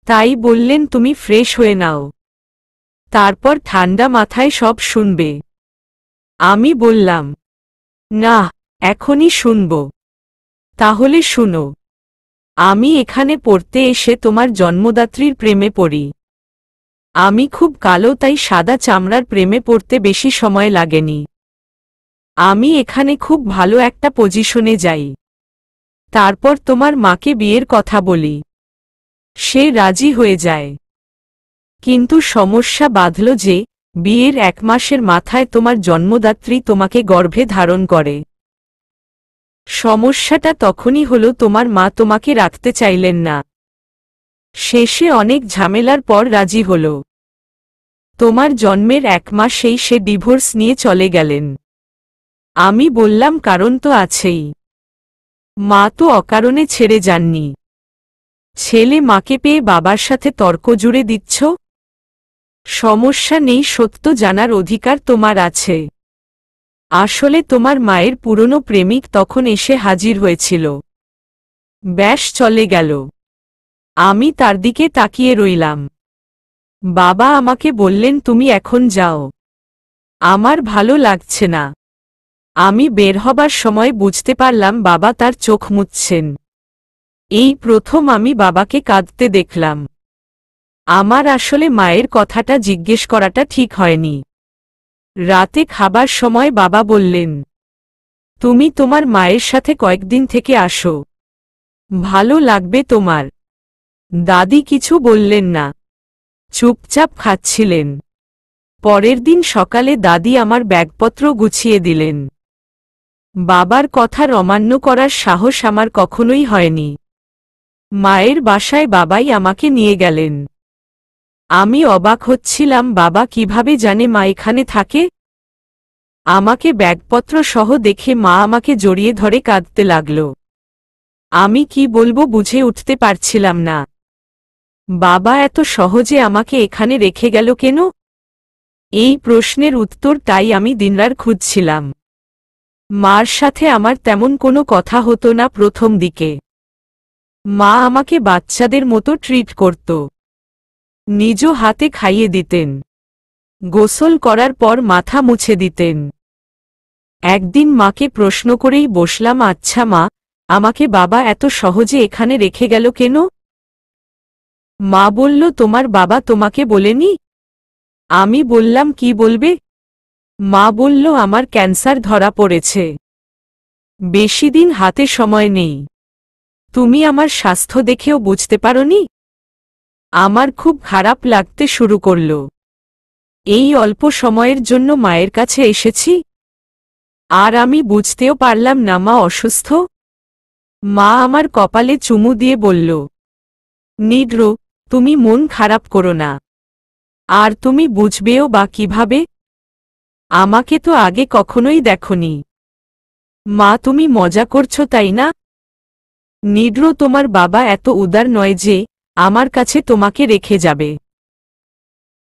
তাই বললেন, তুমি ফ্রেশ হয়ে নাও, তারপর ঠান্ডা মাথায় সব শুনবে। আমি বললাম, না, এখনই শুনব। তাহলে শুনো। আমি এখানে পড়তে এসে তোমার জন্মদাত্রীর প্রেমে পড়ি। আমি খুব কালো, তাই সাদা চামড়ার প্রেমে পড়তে বেশি সময় লাগেনি। আমি এখানে খুব ভালো একটা পজিশনে যাই। তারপর তোমার মাকে বিয়ের কথা বলি। সে রাজি হয়ে যায়। কিন্তু সমস্যা বাধল যে, বিয়ের ১ মাসের মাথায় তোমার জন্মদাত্রী তোমাকে গর্ভে ধারণ করে। সমস্যাটা তখনই হলো, তোমার মা তোমাকে রাখতে চাইলেন না। শেষে অনেক ঝামেলার পর রাজি হল। তোমার জন্মের ১ মাসেই সে ডিভোর্স নিয়ে চলে গেলেন। আমি বললাম, কারণ তো আছেই। মা তো অকারণে ছেড়ে যাননি। ছেলে মাকে পেয়ে বাবার সাথে তর্ক জুড়ে দিচ্ছ? সমস্যা নেই, সত্য জানার অধিকার তোমার আছে। আসলে তোমার মায়ের পুরনো প্রেমিক তখন এসে হাজির হয়েছিল। ব্যাস চলে গেল। আমি তার দিকে তাকিয়ে রইলাম। বাবা আমাকে বললেন, তুমি এখন যাও, আমার ভালো লাগছে না। আমি বের হবার সময় বুঝতে পারলাম বাবা তার চোখ মুছছেন। এই প্রথম আমি বাবাকে কাঁদতে দেখলাম। আমার আসলে মায়ের কথাটা জিজ্ঞেস করাটা ঠিক হয়নি। রাতে খাবার সময় বাবা বললেন, তুমি তোমার মায়ের সাথে কয়েকদিন থেকে আসো, ভালো লাগবে তোমার। দাদি কিছু বললেন না, চুপচাপ খাচ্ছিলেন। পরের দিন সকালে দাদি আমার ব্যাগপত্র গুছিয়ে দিলেন। বাবার কথার অমান্য করার সাহস আমার কখনোই হয়নি। মায়ের বাসায় বাবাই আমাকে নিয়ে গেলেন। আমি অবাক হচ্ছিলাম, বাবা কিভাবে জানে মা এখানে থাকে? আমাকে ব্যাগপত্র সহ দেখে মা আমাকে জড়িয়ে ধরে কাঁদতে লাগল। আমি কি বলবো বুঝে উঠতে পারছিলাম না। বাবা এত সহজে আমাকে এখানে রেখে গেল কেন? এই প্রশ্নের উত্তর তাই আমি দিনরাত খুঁজছিলাম। মার সাথে আমার তেমন কোনো কথা হতো না প্রথম দিকে। মা আমাকে বাচ্চাদের মতো ট্রিট করত। নিজ হাতে খাইয়ে দিতেন। গোসল করার পর মাথা মুছে দিতেন। একদিন মাকে প্রশ্ন করেই বসলাম, আচ্ছা মা, আমাকে বাবা এত সহজে এখানে রেখে গেল কেন? মা বলল, তোমার বাবা তোমাকে বলেনি? আমি বললাম, কি বলবে? মা বলল, আমার ক্যান্সার ধরা পড়েছে। বেশি দিন হাতে সময় নেই। তুমি আমার স্বাস্থ্য দেখেও বুঝতে পারোনি? আমার খুব খারাপ লাগতে শুরু করল। এই অল্প সময়ের জন্য মায়ের কাছে এসেছি, আর আমি বুঝতেও পারলাম না মা অসুস্থ। মা আমার কপালে চুমু দিয়ে বলল, নিদ্র, তুমি মন খারাপ করো না। আর তুমি বুঝবেও বা কিভাবে? আমাকে তো আগে কখনোই দেখনি। মা, তুমি মজা করছো তাই না? নিদ্র, তোমার বাবা এত উদার নয় যে আমার কাছে তোমাকে রেখে যাবে।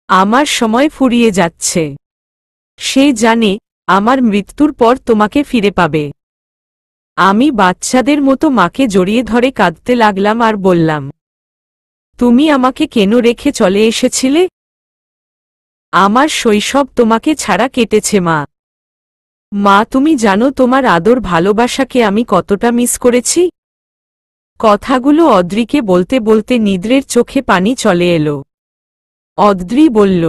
আমার সময় ফুরিয়ে যাচ্ছে। সে জানে আমার মৃত্যুর পর তোমাকে ফিরে পাবে। আমি বাচ্চাদের মতো মাকে জড়িয়ে ধরে কাঁদতে লাগলাম আর বললাম, তুমি আমাকে কেন রেখে চলে এসেছিলে? আমার শৈশব তোমাকে ছাড়া কেটেছে মা। মা, তুমি জানো তোমার আদর ভালোবাসাকে আমি কতটা মিস করেছি? কথাগুলো অদ্রিকে বলতে বলতে নিদ্রের চোখে পানি চলে এলো। অদ্রি বলল,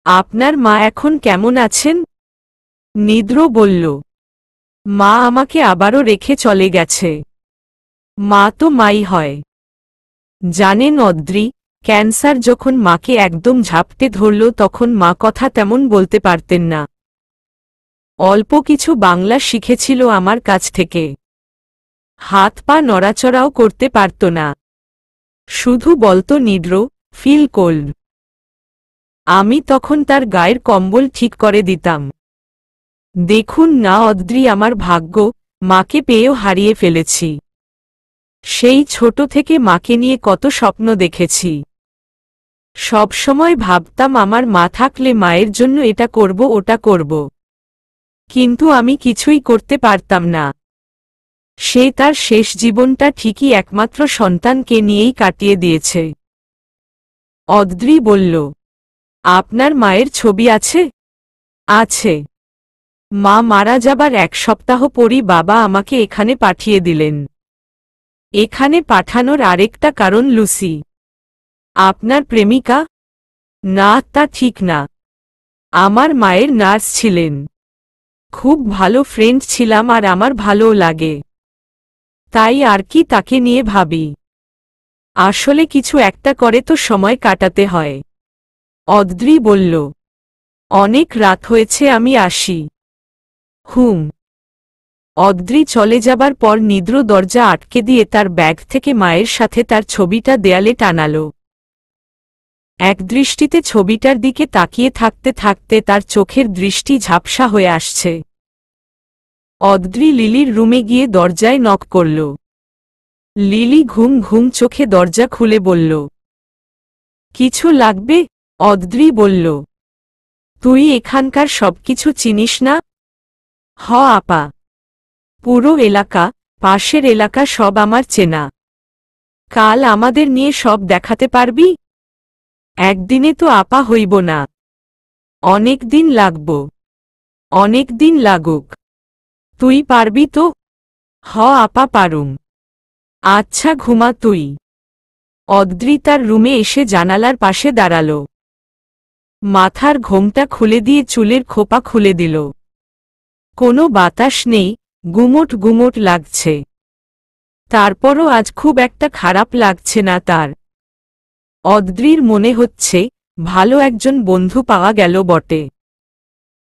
আপনার মা এখন কেমন আছেন? নিদ্র বলল, মা আমাকে আবারও রেখে চলে গেছে। মা তো মাই হয়। জানেন অদ্রি, ক্যান্সার যখন মাকে একদম ঝাপটে ধরল তখন মা কথা তেমন বলতে পারতেন না। অল্প কিছু বাংলা শিখেছিল আমার কাছ থেকে। হাত পা নড়াচড়াও করতে পারত না। শুধু বলতো, নিদ্র, ফিল কোল্ড। আমি তখন তার গায়ের কম্বল ঠিক করে দিতাম। দেখুন না অদ্রি, আমার ভাগ্য, মাকে পেয়েও হারিয়ে ফেলেছি। সেই ছোট থেকে মাকে নিয়ে কত স্বপ্ন দেখেছি। সবসময় ভাবতাম আমার মা থাকলে মায়ের জন্য এটা করব ওটা করব। কিন্তু আমি কিছুই করতে পারতাম না। সে তার শেষ জীবনটা ঠিকই একমাত্র সন্তানকে নিয়েই কাটিয়ে দিয়েছে। অদ্রি বলল, আপনার মায়ের ছবি আছে? আছে। মা মারা যাবার এক সপ্তাহ পরই বাবা আমাকে এখানে পাঠিয়ে দিলেন। এখানে পাঠানোর আরেকটা কারণ লুসি। আপনার প্রেমিকা? না, তা ঠিক না। আমার মায়ের নার্স ছিলেন। খুব ভালো ফ্রেন্ড ছিলাম আর আমার ভালোও লাগে। তাই আর কি তাকে নিয়ে ভাবি। আসলে কিছু একটা করে তো সময় কাটাতে হয়। অদ্রি বলল, অনেক রাত হয়েছে, আমি আসি। হুম। অদ্রি চলে যাবার পর নিদ্র দরজা আটকে দিয়ে তার ব্যাগ থেকে মায়ের সাথে তার ছবিটা দেয়ালে টানাল। একদৃষ্টিতে ছবিটার দিকে তাকিয়ে থাকতে থাকতে তার চোখের দৃষ্টি ঝাপসা হয়ে আসছে। অদ্রি লিলির রুমে গিয়ে দরজায় নক করল। লিলি ঘুম ঘুম চোখে দরজা খুলে বলল, কিছু লাগবে? অদ্রি বলল, তুই এখানকার সবকিছু চিনিস না? হ আপা। পুরো এলাকা, পাশের এলাকা সব আমার চেনা। কাল আমাদের নিয়ে সব দেখাতে পারবি? একদিনে তো আপা হইব না। অনেক দিন লাগব। অনেক দিন লাগুক। তুই পারবি তো? হ আপা, পারুম। আচ্ছা, ঘুমা তুই। অদ্রি তার রুমে এসে জানালার পাশে দাঁড়াল। মাথার ঘোমটা খুলে দিয়ে চুলের খোপা খুলে দিল। কোনো বাতাস নেই, গুমোট গুমোট লাগছে। তারপরও আজ খুব একটা খারাপ লাগছে না তার। অদ্রির মনে হচ্ছে ভালো একজন বন্ধু পাওয়া গেল বটে।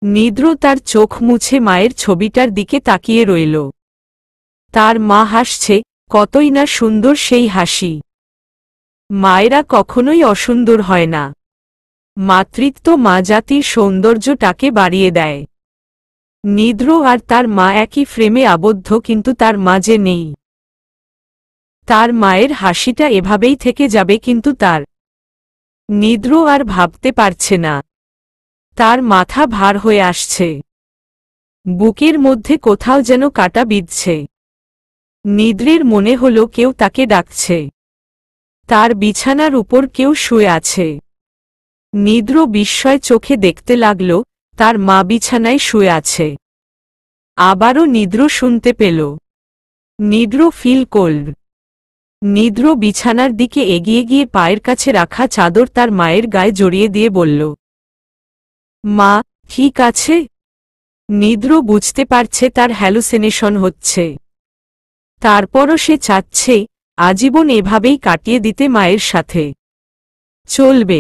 নিদ্র তার চোখ মুছে মায়ের ছবিটার দিকে তাকিয়ে রইল। তার মা হাসছে, কতই না সুন্দর সেই হাসি। মায়েরা কখনোই অসুন্দর হয় না। মাতৃত্ব মা জাতির সৌন্দর্যটাকে বাড়িয়ে দেয়। নিদ্র আর তার মা একই ফ্রেমে আবদ্ধ, কিন্তু তার মা যে নেই। তার মায়ের হাসিটা এভাবেই থেকে যাবে, কিন্তু তার নিদ্র আর ভাবতে পারছে না। তার মাথা ভার হয়ে আসছে। বুকের মধ্যে কোথাও যেন কাটা বিঁধছে। নিদ্রের মনে হল কেউ তাকে ডাকছে। তার বিছানার উপর কেউ শুয়ে আছে। নিদ্র বিস্ময় চোখে দেখতে লাগল, তার মা বিছানায় শুয়ে আছে। আবারও নিদ্র শুনতে পেল, নিদ্র ফিল কোল্ড। নিদ্র বিছানার দিকে এগিয়ে গিয়ে পায়ের কাছে রাখা চাদর তার মায়ের গায়ে জড়িয়ে দিয়ে বলল, মা, ঠিক আছে? নিদ্র বুঝতে পারছে তার হ্যালুসিনেশন হচ্ছে। তারপরও সে চাচ্ছে আজীবন এভাবেই কাটিয়ে দিতে মায়ের সাথে। চলবে।